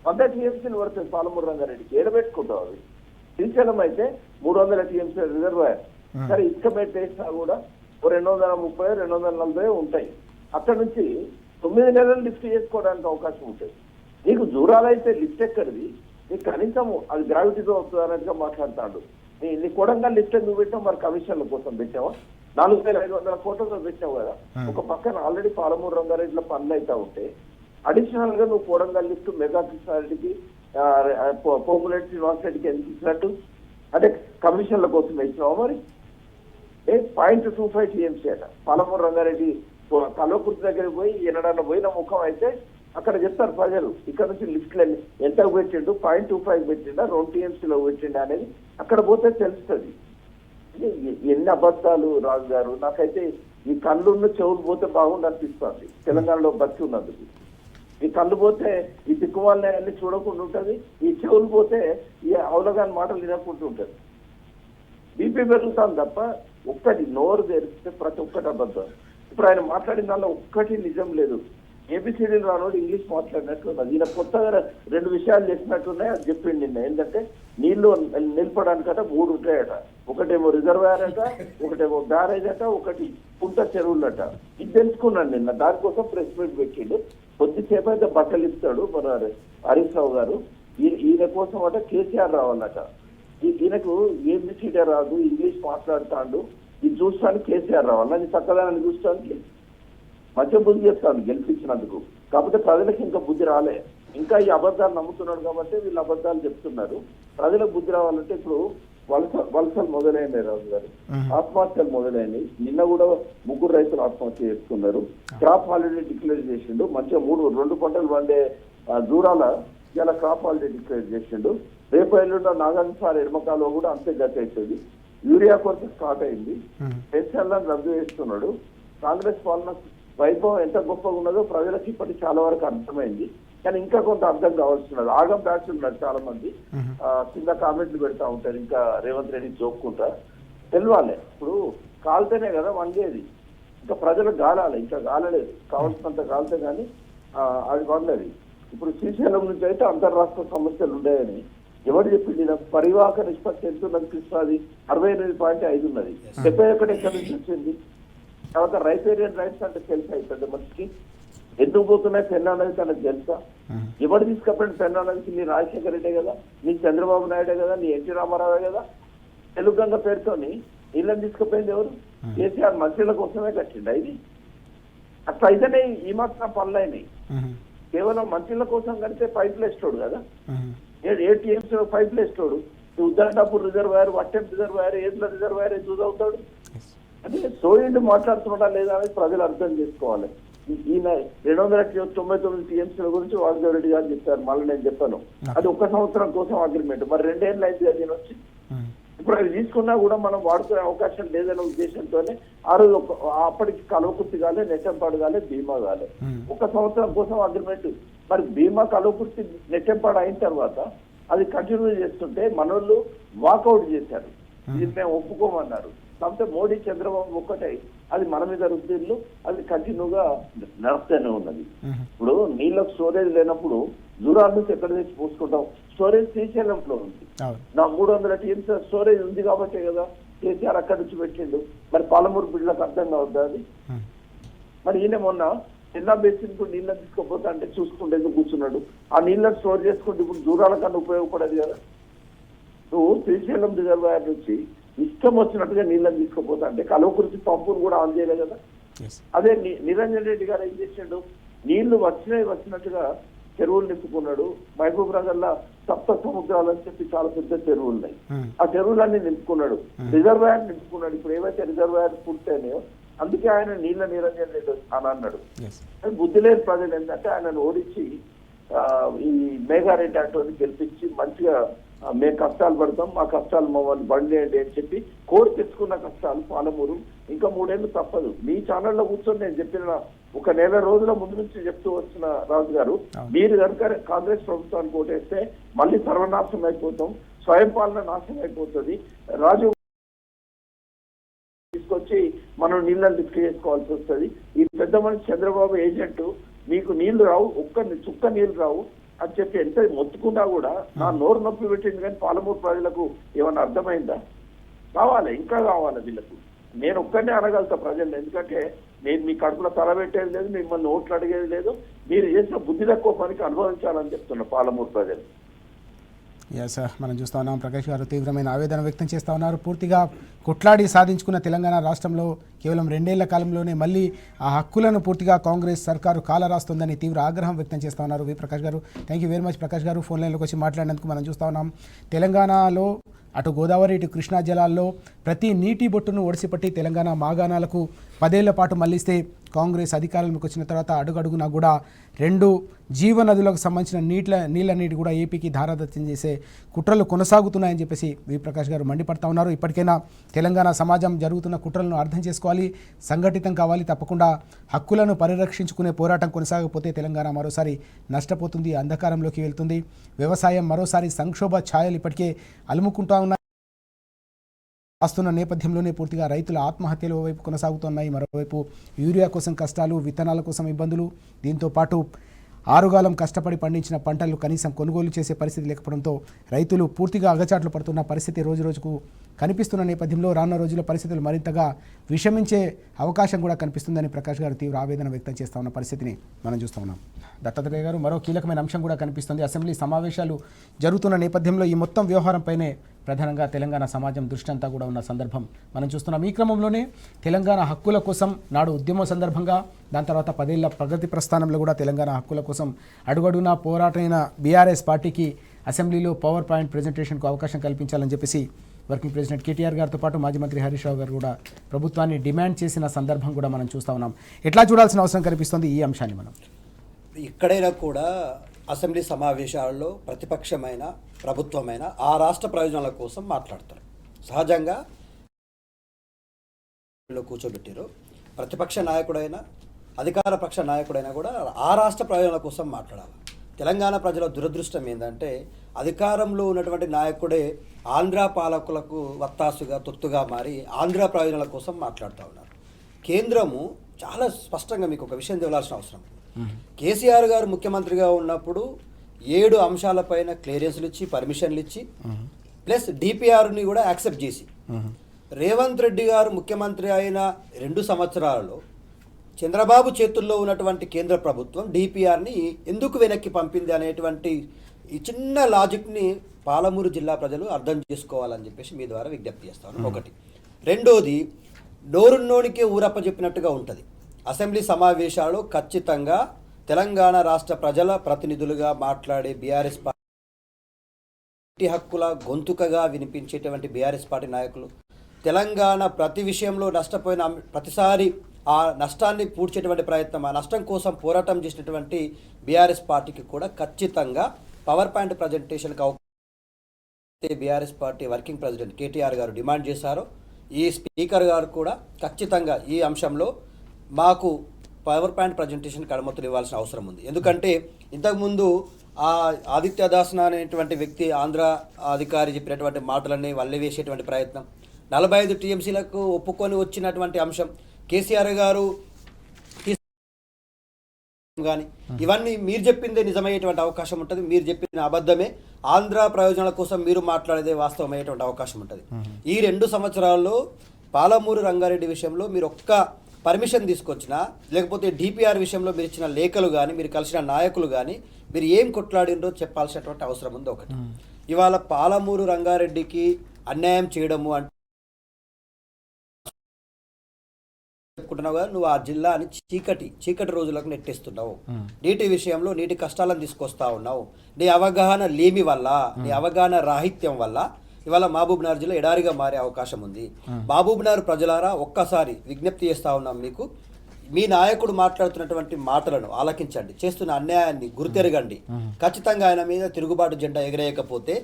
100 టీఎంసీలు పడుతుంది పాలమూరు రంగారెడ్డికి. ఏడబెట్టుకుంటావు అవి. శ్రీశైలం అయితే 300 టీఎంసీ రిజర్వాయర్. సరే ఇసుక పెట్టేసినా కూడా 230-240 ఉంటాయి. అక్కడ నుంచి 9 నెలలు లిఫ్ట్ చేసుకోవడానికి అవకాశం ఉంటుంది. నీకు జూరాలైతే లిఫ్ట్ ఎక్కడిది? నీకు కనీసం అది గ్రావిటీతో వస్తుంది అన్నట్టుగా మాట్లాడతాడు. నీ కొడంగా లిఫ్ట్ ఎందుకు పెట్టావు? మరి కమిషన్ల కోసం పెట్టావా? 4,500 కోట్లతో పెట్టావు కదా. ఒక పక్కన ఆల్రెడీ పాలమూరు రంగారెడ్డిలో పనులు అయితే ఉంటే అడిషనల్ గా నువ్వు కోడంగల్ లిఫ్ట్ మెగా కృష్ణారెడ్డికి పోపులేట్ శ్రీనివాసరెడ్డికి ఎందుకు ఇచ్చినట్టు? అంటే కమిషన్ల కోసం ఇచ్చినావా? మరి 0.25 టీఎంసీ అట. పాలమూరు రంగారెడ్డి కల్వకుర్తి దగ్గరికి పోయి ఎన్నడన్నా పోయిన ముఖం అయితే అక్కడ చెప్తారు ప్రజలు, ఇక్కడ నుంచి లిఫ్ట్లని ఎంతకు పెట్టిండు, 0.25 పెట్టిండా, 2 టీఎంసీలో పెట్టిండా అనేది అక్కడ పోతే తెలుస్తుంది. ఎన్ని అబద్ధాలు రాజు గారు. నాకైతే ఈ కళ్ళున్న చెవులు పోతే బాగుండు అనిపిస్తుంది తెలంగాణలో బతికి ఉన్నందుకు. ఈ కళ్ళు పోతే ఈ దిక్కుమాలని అన్ని చూడకుండా ఉంటుంది, ఈ చెవులు పోతే ఈ అవలగాని మాటలు వినకుండా ఉంటుంది. బీపీ పెరుగుతాను తప్ప ఒక్కటి నోరు తెరిస్తే ప్రతి ఒక్కటి అబద్ధం. ఇప్పుడు ఆయన మాట్లాడిన దానిలో ఒక్కటి నిజం లేదు. ఏబిసిడీలు రానోడు ఇంగ్లీష్ మాట్లాడినట్లు ఉన్నది. ఈయన కొత్తగా 2 విషయాలు చేసినట్టున్నాయి, అది చెప్పిండి నిన్న. ఏంటంటే నీళ్లు నిలపడానికట 3 ఉంటాయట. ఒకటేమో రిజర్వాయర్ అట, ఒకటేమో బ్యారేజ్ అట, ఒకటి కుంట చెరువులట. ఇది తెలుసుకున్నాను నిన్న. దానికోసం ప్రెస్ మీట్ పెట్టిండు. కొద్దిసేపు అయితే బట్టలు ఇస్తాడు మన హరీష్ రావు గారు. ఈయన కోసం అట కేసీఆర్ రావాలట. ఈయనకు ఏబిసిడీ రాదు, ఇంగ్లీష్ మాట్లాడుతాడు. ఇది చూస్తానికి కేసీఆర్ రావాలి. అది చక్కదాన్ని చూస్తానికి మధ్య బుద్ధి చెప్తాను గెలిపించినందుకు. కాకపోతే ప్రజలకు ఇంకా బుద్ధి రాలే. ఇంకా ఈ అబద్ధాలు నమ్ముతున్నాడు కాబట్టి వీళ్ళు అబద్ధాలు చెప్తున్నారు. ప్రజలకు బుద్ధి రావాలంటే ఇప్పుడు వలసలు మొదలైనాయి రాజు గారు, ఆత్మహత్యలు మొదలైనవి. నిన్న కూడా 3 రైతులు ఆత్మహత్య చేసుకున్నారు. క్రాప్ హాలిడే డిక్లేర్ చేసిండు. మంచిగా 2 పంటలు పండే దూరాల ఇలా క్రాప్ హాలిడే డిక్లేర్ చేసిండు. రేపు ఎల్లుండ నాగార్జున సార్ ఎడమకాలో కూడా అంతే గతి అవుతుంది. యూరియా కొరత స్టార్ట్ అయింది. పెన్షన్లను రద్దు చేస్తున్నాడు. కాంగ్రెస్ పాలన వైభవం ఎంత గొప్పగా ఉన్నదో ప్రజలకు ఇప్పటికి చాలా వరకు అర్థమైంది. కానీ ఇంకా కొంత అర్థం కావాల్సినది. ఆగం బ్యాచ్ ఉన్నారు చాలా మంది, కింద కామెంట్లు పెడతా ఉంటారు. ఇంకా రేవంత్ రెడ్డి జోక్కుంటా తెలవాలి. ఇప్పుడు కాలితేనే కదా వండేది. ఇంకా ప్రజలకు గాలాలి, ఇంకా గాలలేదు. కావాల్సినంత కాలితే కానీ అది వండలేదు. ఇప్పుడు శ్రీశైలం నుంచి అయితే అంతర్రాష్ట్ర సమస్యలు ఉన్నాయని ఎవరు చెప్పింది? పరివాహక నిష్పత్తి ఎంత ఉన్నది? కృష్ణాది 68.5 ఉన్నది. 71 ఎక్కడి నుంచి వచ్చింది? తర్వాత రైపేరియన్ రైట్స్ అంటే తెలుసా అయిపోయింది మనిషికి? ఎందుకు పోతున్నాయి పెన్నా నది తనకు తెలుసా? ఎవరు తీసుకపోయింది పెన్నా నదికి? నీ రాజశేఖర రెడ్డే కదా, నీ చంద్రబాబు నాయుడే కదా, నీ ఎన్టీ రామారావే కదా. తెలుగు గంగ పేరుతోని నీళ్ళని తీసుకుపోయింది ఎవరు? కేసీఆర్ మంత్రుల కోసమే కట్టిండు. ఇది అట్లా అయితేనే ఈ మాత్రం పనులు అయినాయి. కేవలం మంత్రుల కోసం కడితే పైపులు వేస్తాడు కదా, 8 టీఎంసీ పైపులు వేస్తాడు. Uddandapur reservoir, Vattem reservoir, Yedula reservoir చూస్ అవుతాడు. అంటే సోయిండు మాట్లాడుతున్నాడా లేదా అనేది ప్రజలు అర్థం చేసుకోవాలి. ఈయన 299 టీఎంసీల గురించి వాసుదేవ్ రెడ్డి గారు చెప్పారు. మళ్ళీ నేను చెప్పాను అది 1 సంవత్సరం కోసం అగ్రిమెంట్. మరి 2 ఏళ్ళు అయింది కదా దీని వచ్చి. ఇప్పుడు అవి తీసుకున్నా కూడా మనం వాడుకునే అవకాశం లేదనే ఉద్దేశంతోనే ఆ రోజు అప్పటికి కలవకుర్తి కాలే, నెట్టంపాడు కాలే, బీమా కాలే. 1 సంవత్సరం కోసం అగ్రిమెంట్. మరి బీమా కలవకుర్తి నెట్టంపాడు అయిన తర్వాత అది కంటిన్యూ చేస్తుంటే మనోళ్ళు వాకౌట్ చేశారు. ఇది మేము ఒప్పుకోమన్నారు. కాకపోతే మోడీ చంద్రబాబు ఒక్కటే అది మన మీద రుద్దిళ్ళు, అది కంటిన్యూగా నడుస్తూనే ఉన్నది. ఇప్పుడు నీళ్ళకు స్టోరేజ్ లేనప్పుడు దూరాల నుంచి ఎక్కడ తెచ్చి పోసుకుంటాం? స్టోరేజ్ శ్రీశైలంలో ఉంది. నా 300 టీఎంసీ స్టోరేజ్ ఉంది కాబట్టే కదా కేసీఆర్ అక్కడి నుంచి పెట్టిండు. మరి పాలమూరు బిడ్డలకు అర్థం కావద్దా అది? మరి ఈయన మొన్న చిన్న బేసిన్ కు నీళ్ళని తీసుకోపోతా అంటే చూసుకుంటే కూర్చున్నాడు. ఆ నీళ్ళని స్టోర్ చేసుకుంటే ఇప్పుడు దూరాల కన్నా ఉపయోగపడదు కదా. నువ్వు శ్రీశైలం రిజర్వాయర్ నుంచి ఇష్టం వచ్చినట్టుగా నీళ్ళని తీసుకుపోతా అంటే కలవకుర్తి పంపును కూడా ఆన్ చేయలేదు కదా. అదే నిరంజన్ రెడ్డి గారు ఏం చేసిండు? నీళ్లు వచ్చినట్టుగా చెరువులు నింపుకున్నాడు. మహబూబ్ నగర్ లో 7 సముద్రాలు అని చెప్పి చాలా పెద్ద చెరువులు ఉన్నాయి. ఆ చెరువులన్నీ నింపుకున్నాడు. రిజర్వాయర్ నింపుకున్నాడు. ఇప్పుడు ఏవైతే రిజర్వాయర్ పూర్తయినాయో అందుకే ఆయన నీళ్ళ నిరంజన్ రెడ్డి అని అన్నాడు. బుద్ధి లేని ప్రజలు ఏంటంటే ఆయనను ఓడించి ఈ మేఘారెడ్డి అంటోని గెలిపించి మంచిగా మేము కష్టాలు పడతాం, మా కష్టాలు మమ్మల్ని బండి అని చెప్పి కోరి తెచ్చుకున్న కష్టాలు పాలమూరు ఇంకా 3 ఏళ్ళు తప్పదు. మీ ఛానల్లో కూర్చొని నేను చెప్పిన 1 నెల రోజుల ముందు నుంచి చెప్తూ వచ్చిన రాజు గారు, మీరు కనుక కాంగ్రెస్ ప్రభుత్వానికి ఓటేస్తే మళ్ళీ సర్వనాశనం అయిపోతాం, స్వయం పాలన నాశనం అయిపోతుంది, రాజు తీసుకొచ్చి మనం నీళ్ళని లిఫ్ట్ చేసుకోవాల్సి వస్తుంది. ఈ పెద్ద మనిషి చంద్రబాబు ఏజెంట్, మీకు నీళ్లు రావు, చుక్క నీళ్లు రావు అని చెప్పి ఎంత మొత్తుకున్నా కూడా నా నోరు నొప్పి పెట్టింది. కానీ పాలమూరు ప్రజలకు ఏమన్నా అర్థమైందా? కావాలి, ఇంకా కావాలి వీళ్ళకు. నేను ఒక్కనే అనగలుగుతా ప్రజలు. ఎందుకంటే నేను మీ కడుపులో తల పెట్టేది లేదు, మిమ్మల్ని ఓట్లు అడిగేది లేదు. మీరు చేసిన బుద్ధి తక్కువ పనికి అనుభవించాలని చెప్తున్నా పాలమూరు ప్రజలు. ఎస్, మనం చూస్తూ ఉన్నాం ప్రకాష్ గారు తీవ్రమైన ఆవేదన వ్యక్తం చేస్తూ ఉన్నారు. పూర్తిగా కొట్లాడి సాధించుకున్న తెలంగాణ రాష్ట్రంలో కేవలం 2 ఏళ్ల కాలంలోనే మళ్ళీ ఆ హక్కులను పూర్తిగా కాంగ్రెస్ సర్కారు కాలరాస్తుందని తీవ్ర ఆగ్రహం వ్యక్తం చేస్తూ ఉన్నారు వి ప్రకాష్ గారు. Thank you very much Prakash గారు, ఫోన్ లైన్లోకి వచ్చి మాట్లాడినందుకు. మనం చూస్తూ ఉన్నాం తెలంగాణలో అటు గోదావరి ఇటు కృష్ణా జలాల్లో ప్రతి నీటి బొట్టును ఒడిసిపట్టి తెలంగాణ మాగాణాలకు 10 ఏళ్ల పాటు మళ్లిస్తే కాంగ్రెస్ అధికారంలోకి వచ్చిన తర్వాత అడుగడుగునా కూడా 2 జీవనదులకు సంబంధించిన నీళ్ళన్నిటి కూడా ఏపీకి ధారాదత్తం చేసే కుట్రలు కొనసాగుతున్నాయని చెప్పేసి వి ప్రకాష్ గారు మండిపడతా ఉన్నారు. ఇప్పటికైనా తెలంగాణ సమాజం జరుగుతున్న కుట్రలను అర్థం చేసుకోవాలి, సంఘటితం కావాలి. తప్పకుండా హక్కులను పరిరక్షించుకునే పోరాటం కొనసాగకపోతే తెలంగాణ మరోసారి నష్టపోతుంది, అంధకారంలోకి వెళ్తుంది. వ్యవసాయం మరోసారి సంక్షోభ ఛాయలు ఇప్పటికే అలుముకుంటా ఉన్నాయి. కాస్తున్న నేపథ్యంలోనే పూర్తిగా రైతుల ఆత్మహత్యల వైపు కొనసాగుతున్నాయి. మరోవైపు యూరియా కోసం కష్టాలు, విత్తనాల కోసం ఇబ్బందులు, దీంతో పాటు ఆరుగాలం కష్టపడి పండించిన పంటలు కనీసం కొనుగోలు చేసే పరిస్థితి లేకపోవడంతో రైతులు పూర్తిగా అగచాట్లు పడుతున్న పరిస్థితి రోజురోజుకు కనిపిస్తున్న నేపథ్యంలో రానున్న రోజుల్లో పరిస్థితులు మరింతగా విషమించే అవకాశం కూడా కనిపిస్తుందని ప్రకాష్ గారు తీవ్ర ఆవేదన వ్యక్తం చేస్తూ ఉన్న పరిస్థితిని మనం చూస్తూ ఉన్నాం. దత్తాత్రేయ గారు, మరో కీలకమైన అంశం కూడా కనిపిస్తుంది. అసెంబ్లీ సమావేశాలు జరుగుతున్న నేపథ్యంలో ఈ మొత్తం వ్యవహారంపైనే ప్రధానంగా తెలంగాణ సమాజం దృష్టి అంతా కూడా ఉన్న సందర్భం మనం చూస్తున్నాం. ఈ క్రమంలోనే తెలంగాణ హక్కుల కోసం నాడు ఉద్యమం సందర్భంగా, దాని తర్వాత 10 ఏళ్ల ప్రగతి ప్రస్థానంలో కూడా తెలంగాణ హక్కుల కోసం అడుగడుగునా పోరాటమైన బీఆర్ఎస్ పార్టీకి అసెంబ్లీలో పవర్ పాయింట్ ప్రజెంటేషన్కు అవకాశం కల్పించాలని చెప్పేసి వర్కింగ్ ప్రెసిడెంట్ కేటీఆర్ గారితో పాటు మాజీ మంత్రి హరీష్ రావు గారు కూడా ప్రభుత్వాన్ని డిమాండ్ చేసిన సందర్భం కూడా మనం చూస్తూ ఉన్నాం. ఎట్లా చూడాల్సిన అవసరం కనిపిస్తుంది ఈ అంశాన్ని? మనం ఇక్కడైనా కూడా అసెంబ్లీ సమావేశాలలో ప్రతిపక్షమైన ప్రభుత్వమైన ఆ రాష్ట్ర ప్రయోజనాల కోసం మాట్లాడతారు. సహజంగా కూర్చోబెట్టారు. ప్రతిపక్ష నాయకుడైనా అధికార పక్ష నాయకుడైనా కూడా ఆ రాష్ట్ర ప్రయోజనాల కోసం మాట్లాడాలి. తెలంగాణ ప్రజల దురదృష్టం ఏంటంటే అధికారంలో ఉన్నటువంటి నాయకుడే ఆంధ్ర పాలకులకు వత్తాసుగా తొత్తుగా మారి ఆంధ్ర ప్రయోజనాల కోసం మాట్లాడుతూ ఉన్నారు. కేంద్రము చాలా స్పష్టంగా మీకు ఒక విషయం తెలియాల్సిన అవసరం. కేసీఆర్ గారు ముఖ్యమంత్రిగా ఉన్నప్పుడు 7 అంశాలపైన క్లియరెన్స్లు ఇచ్చి, పర్మిషన్లు ఇచ్చి, ప్లస్ డిపిఆర్ని కూడా యాక్సెప్ట్ చేసి, రేవంత్ రెడ్డి గారు ముఖ్యమంత్రి అయిన 2 సంవత్సరాలలో చంద్రబాబు చేతుల్లో ఉన్నటువంటి కేంద్ర ప్రభుత్వం డిపిఆర్ని ఎందుకు వెనక్కి పంపింది అనేటువంటి ఈ చిన్న లాజిక్ని పాలమూరు జిల్లా ప్రజలు అర్థం చేసుకోవాలని చెప్పేసి మీ ద్వారా విజ్ఞప్తి చేస్తాను. ఒకటి. రెండోది, నోరున్నోనికే ఊరప్ప చెప్పినట్టుగా ఉంటుంది. అసెంబ్లీ సమావేశాలు ఖచ్చితంగా తెలంగాణ రాష్ట్ర ప్రజల ప్రతినిధులుగా మాట్లాడే బీఆర్ఎస్ పార్టీ హక్కుల గొంతుకగా వినిపించేటువంటి బీఆర్ఎస్ పార్టీ నాయకులు తెలంగాణ ప్రతి విషయంలో నష్టపోయిన ప్రతిసారి ఆ నష్టాన్ని పూడ్చేటువంటి ప్రయత్నం, ఆ నష్టం కోసం పోరాటం చేసినటువంటి బీఆర్ఎస్ పార్టీకి కూడా ఖచ్చితంగా పవర్ పాయింట్ ప్రజెంటేషన్కి అవకాశం BRS party working president KTR గారు డిమాండ్ చేశారో, ఈ స్పీకర్ గారు కూడా ఖచ్చితంగా ఈ అంశంలో మాకు పవర్ పాయింట్ ప్రజెంటేషన్కి అనుమతులు ఇవ్వాల్సిన అవసరం ఉంది. ఎందుకంటే ఇంతకుముందు ఆ ఆదిత్య దాసన్ అనేటువంటి వ్యక్తి ఆంధ్ర అధికారి చెప్పినటువంటి మాటలన్నీ వల్లవేసేటువంటి ప్రయత్నం, 45 టీఎంసీలకు ఒప్పుకొని వచ్చినటువంటి అంశం, కేసీఆర్ గారు కానీ ఇవన్నీ మీరు చెప్పిందే నిజమయ్యేటువంటి అవకాశం ఉంటుంది. మీరు చెప్పిన అబద్ధమే ఆంధ్ర ప్రయోజనాల కోసం మీరు మాట్లాడేదే వాస్తవమయ్యేటువంటి అవకాశం ఉంటుంది. ఈ 2 సంవత్సరాల్లో పాలమూరు రంగారెడ్డి విషయంలో మీరు ఒక్క పర్మిషన్ తీసుకొచ్చినా, లేకపోతే డిపిఆర్ విషయంలో మీరు ఇచ్చిన లేఖలు కానీ, మీరు కలిసిన నాయకులు కానీ మీరు ఏం కొట్లాడినో చెప్పాల్సినటువంటి అవసరం ఉంది. ఒకటి, ఇవాళ పాలమూరు రంగారెడ్డికి అన్యాయం చేయడము అంటే చెప్పుకుంటున్నావు కదా, నువ్వు ఆ జిల్లాని చీకటి రోజులకు నెట్టేస్తున్నావు. నీటి విషయంలో నీటి కష్టాలను తీసుకొస్తా ఉన్నావు. నీ అవగాహన లేమి వల్ల, నీ అవగాహన రాహిత్యం వల్ల ఇవాళ మహబూబ్నగర్ జిల్లా ఎడారిగా మారే అవకాశం ఉంది. మహబూబ్నగర్ ప్రజలారా ఒక్కసారి విజ్ఞప్తి చేస్తా ఉన్నాం, మీకు మీ నాయకుడు మాట్లాడుతున్నటువంటి మాటలను ఆలకించండి, చేస్తున్న అన్యాయాన్ని గుర్తెరగండి. ఖచ్చితంగా ఆయన మీద తిరుగుబాటు జెండా ఎగరేయకపోతే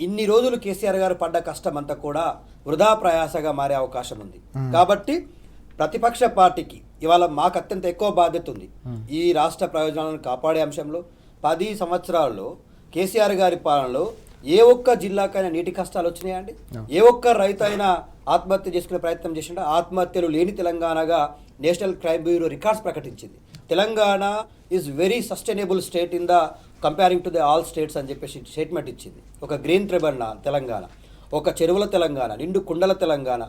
ఇన్ని రోజులు కేసీఆర్ గారు పడ్డ కష్టం అంతా కూడా వృధా ప్రయాసగా మారే అవకాశం ఉంది. కాబట్టి ప్రతిపక్ష పార్టీకి ఇవాళ మాకు అత్యంత ఎక్కువ బాధ్యత ఉంది. ఈ రాష్ట్ర ప్రయోజనాలను కాపాడే అంశంలో 10 సంవత్సరాల్లో కేసీఆర్ గారి పాలనలో ఏ ఒక్క జిల్లాకైనా నీటి కష్టాలు వచ్చినాయండి? ఏ ఒక్క రైతు అయినా ఆత్మహత్య చేసుకునే ప్రయత్నం చేసిండ? ఆత్మహత్యలు లేని తెలంగాణగా నేషనల్ క్రైమ్ బ్యూరో రికార్డ్స్ ప్రకటించింది. Telangana is very sustainable state in the comparing to the all states అని చెప్పేసి స్టేట్మెంట్ ఇచ్చింది. ఒక గ్రీన్ ట్రిబన్ తెలంగాణ, ఒక చెరువుల తెలంగాణ, నిండు కుండల తెలంగాణ,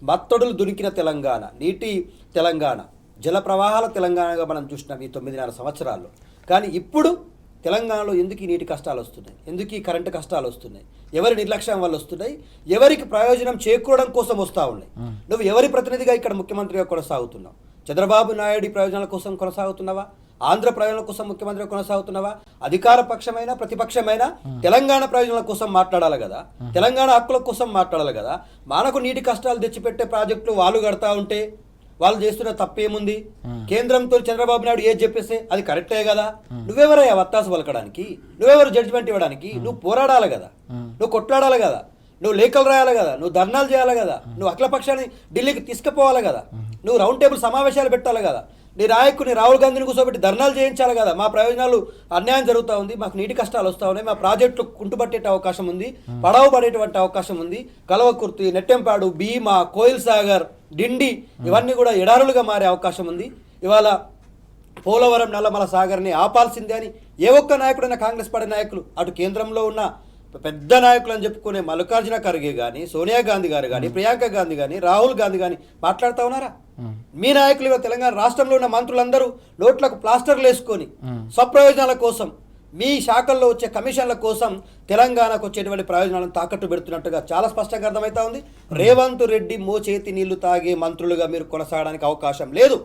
మత్తడులు దునికిన తెలంగాణ, నీటి తెలంగాణ, జల ప్రవాహాల తెలంగాణగా మనం చూసినాం ఈ 9.5 సంవత్సరాల్లో. కానీ ఇప్పుడు తెలంగాణలో ఎందుకు ఈ నీటి కష్టాలు వస్తున్నాయి? ఎందుకు ఈ కరెంటు కష్టాలు వస్తున్నాయి? ఎవరి నిర్లక్ష్యం వల్ల వస్తున్నాయి? ఎవరికి ప్రయోజనం చేకూరడం కోసం వస్తూ ఉన్నాయి? నువ్వు ఎవరి ప్రతినిధిగా ఇక్కడ ముఖ్యమంత్రిగా కొనసాగుతున్నావు? చంద్రబాబు నాయుడు ప్రయోజనాల కోసం కొనసాగుతున్నావా? ఆంధ్ర ప్రయోజనాల కోసం ముఖ్యమంత్రిగా కొనసాగుతున్నావా? అధికార పక్షమైన ప్రతిపక్షమైన తెలంగాణ ప్రయోజనాల కోసం మాట్లాడాలి కదా, తెలంగాణ హక్కుల కోసం మాట్లాడాలి కదా. మనకు నీటి కష్టాలు తెచ్చిపెట్టే ప్రాజెక్టులు వాళ్ళు కడతా ఉంటే వాళ్ళు చేస్తున్న తప్పేముంది? కేంద్రంతో చంద్రబాబు నాయుడు ఏది చెప్పేస్తే అది కరెక్టే కదా. నువ్వెవరయ్యా వత్తాసు పలకడానికి? నువ్వెవరు జడ్జిమెంట్ ఇవ్వడానికి? నువ్వు పోరాడాలి కదా, నువ్వు కొట్లాడాలి కదా, నువ్వు లేఖలు రాయాలి కదా, నువ్వు ధర్నాలు చేయాలి కదా, నువ్వు అఖిలపక్షాన్ని ఢిల్లీకి తీసుకుపోవాలి కదా, నువ్వు రౌండ్ టేబుల్ సమావేశాలు పెట్టాలి కదా. నీ నాయకుని రాహుల్ గాంధీని కూర్చోబెట్టి ధర్నాలు చేయించాలి కదా, మా ప్రయోజనాలు అన్యాయం జరుగుతూ ఉంది, మాకు నీటి కష్టాలు వస్తూ ఉన్నాయి, మా ప్రాజెక్టులు కుంటుపట్టే అవకాశం ఉంది, పడవ పడేటువంటి అవకాశం ఉంది, కలవకుర్తి, నెట్టెంపాడు, భీమా, కోయిల్ సాగర్, డిండి ఇవన్నీ కూడా ఎడారులుగా మారే అవకాశం ఉంది. ఇవాళ పోలవరం, నల్లమల సాగర్ని ఆపాల్సిందే అని ఏ ఒక్క నాయకుడైనా కాంగ్రెస్ పార్టీ నాయకులు అటు కేంద్రంలో ఉన్న పెద్ద నాయకులు అని చెప్పుకునే మల్లికార్జున ఖర్గే కానీ, సోనియా గాంధీ గారు కానీ, ప్రియాంక గాంధీ కానీ, రాహుల్ గాంధీ కానీ మాట్లాడుతూ ఉన్నారా? మీ నాయకులు ఇవాళ తెలంగాణ రాష్ట్రంలో ఉన్న మంత్రులందరూ నోట్లకు ప్లాస్టర్లు వేసుకొని స్వప్రయోజనాల కోసం, మీ శాఖల్లో వచ్చే కమిషన్ల కోసం తెలంగాణకు వచ్చేటువంటి ప్రయోజనాలను తాకట్టు పెడుతున్నట్టుగా చాలా స్పష్టంగా అర్థమవుతా ఉంది. రేవంత్ రెడ్డి మోచేతి నీళ్లు తాగే మంత్రులుగా మీరు కొనసాగడానికి అవకాశం లేదు.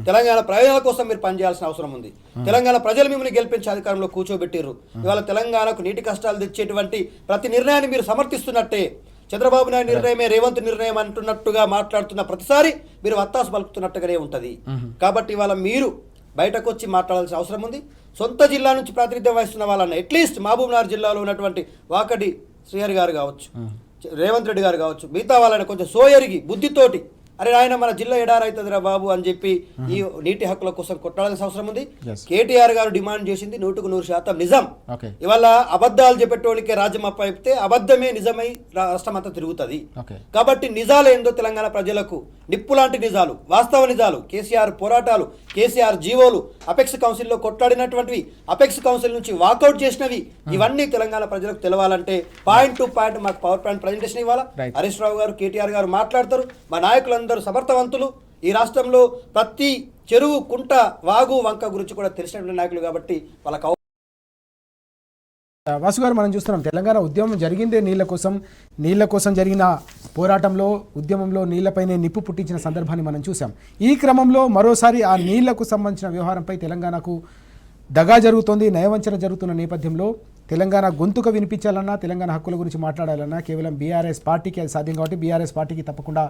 తెలంగాణ ప్రయోజనాల కోసం మీరు పనిచేయాల్సిన అవసరం ఉంది. తెలంగాణ ప్రజలు మిమ్మల్ని గెలిపించి అధికారంలో కూర్చోబెట్టిర్రు. ఇవాళ తెలంగాణకు నీటి కష్టాలు తెచ్చేటువంటి ప్రతి నిర్ణయాన్ని మీరు సమర్థిస్తున్నట్టే. చంద్రబాబు నాయుడు నిర్ణయమే రేవంత్ నిర్ణయం అంటున్నట్టుగా మాట్లాడుతున్న ప్రతిసారి మీరు వత్తాసు పలుకుతున్నట్టుగానే ఉంటుంది. కాబట్టి ఇవాళ మీరు బయటకు వచ్చి మాట్లాడాల్సిన అవసరం ఉంది. సొంత జిల్లా నుంచి ప్రాతినిధ్యం వహిస్తున్న వాళ్ళన్న అట్లీస్ట్ మహబూబ్నగర్ జిల్లాలో ఉన్నటువంటి వాకడి శ్రీహరి గారు కావచ్చు, రేవంత్ రెడ్డి గారు కావచ్చు, మిగతా వాళ్ళని కొంచెం సోయరిగి బుద్ధితోటి అరే ఆయన మన జిల్లా ఎడారైతుందిరా బాబు అని చెప్పి ఈ నీటి హక్కుల కోసం కొట్టాల్సిన అవసరం ఉంది. కేటీఆర్ గారు డిమాండ్ చేసింది 100% నిజం. ఇవాళ అబద్ధాలు చెప్పేటోళ్ళకే రాజ్యం అప్పయితే అబద్ధమే నిజమై రాష్ట్రం అంతా తిరుగుతుంది. కాబట్టి నిజాలు ఏందో తెలంగాణ ప్రజలకు నిప్పు లాంటి నిజాలు, వాస్తవ నిజాలు, కేసీఆర్ పోరాటాలు, కేసీఆర్ జీవోలు, అపెక్స్ కౌన్సిల్లో కొట్లాడినటువంటివి, అపెక్స్ కౌన్సిల్ నుంచి వాకౌట్ చేసినవి, ఇవన్నీ తెలంగాణ ప్రజలకు తెలవాలంటే పాయింట్ టు పాయింట్ మాకు పవర్ పాయింట్ ప్రజెంటేషన్ ఇవ్వాలా. హరీష్ రావు గారు, కేటీఆర్ గారు మాట్లాడతారు. మా నాయకులందరూ సమర్థవంతులు. ఈ రాష్ట్రంలో ప్రతి చెరువు, కుంట, వాగు, వంక గురించి కూడా తెలిసినటువంటి నాయకులు కాబట్టి వాళ్ళకి వాసు గారు, మనం చూస్తున్నాం తెలంగాణ ఉద్యమం జరిగిందే నీళ్ల కోసం జరిగిన పోరాటంలో, ఉద్యమంలో నీళ్లపైనే నిప్పు పుట్టించిన సందర్భాన్ని మనం చూసాం. ఈ క్రమంలో మరోసారి ఆ నీళ్లకు సంబంధించిన వ్యవహారంపై తెలంగాణకు దగా జరుగుతోంది, నయవంచన జరుగుతున్న నేపథ్యంలో తెలంగాణ గొంతుక వినిపించాలన్నా, తెలంగాణ హక్కుల గురించి మాట్లాడాలన్నా కేవలం బీఆర్ఎస్ పార్టీకి అది సాధ్యం. కాబట్టి బీఆర్ఎస్ పార్టీకి తప్పకుండా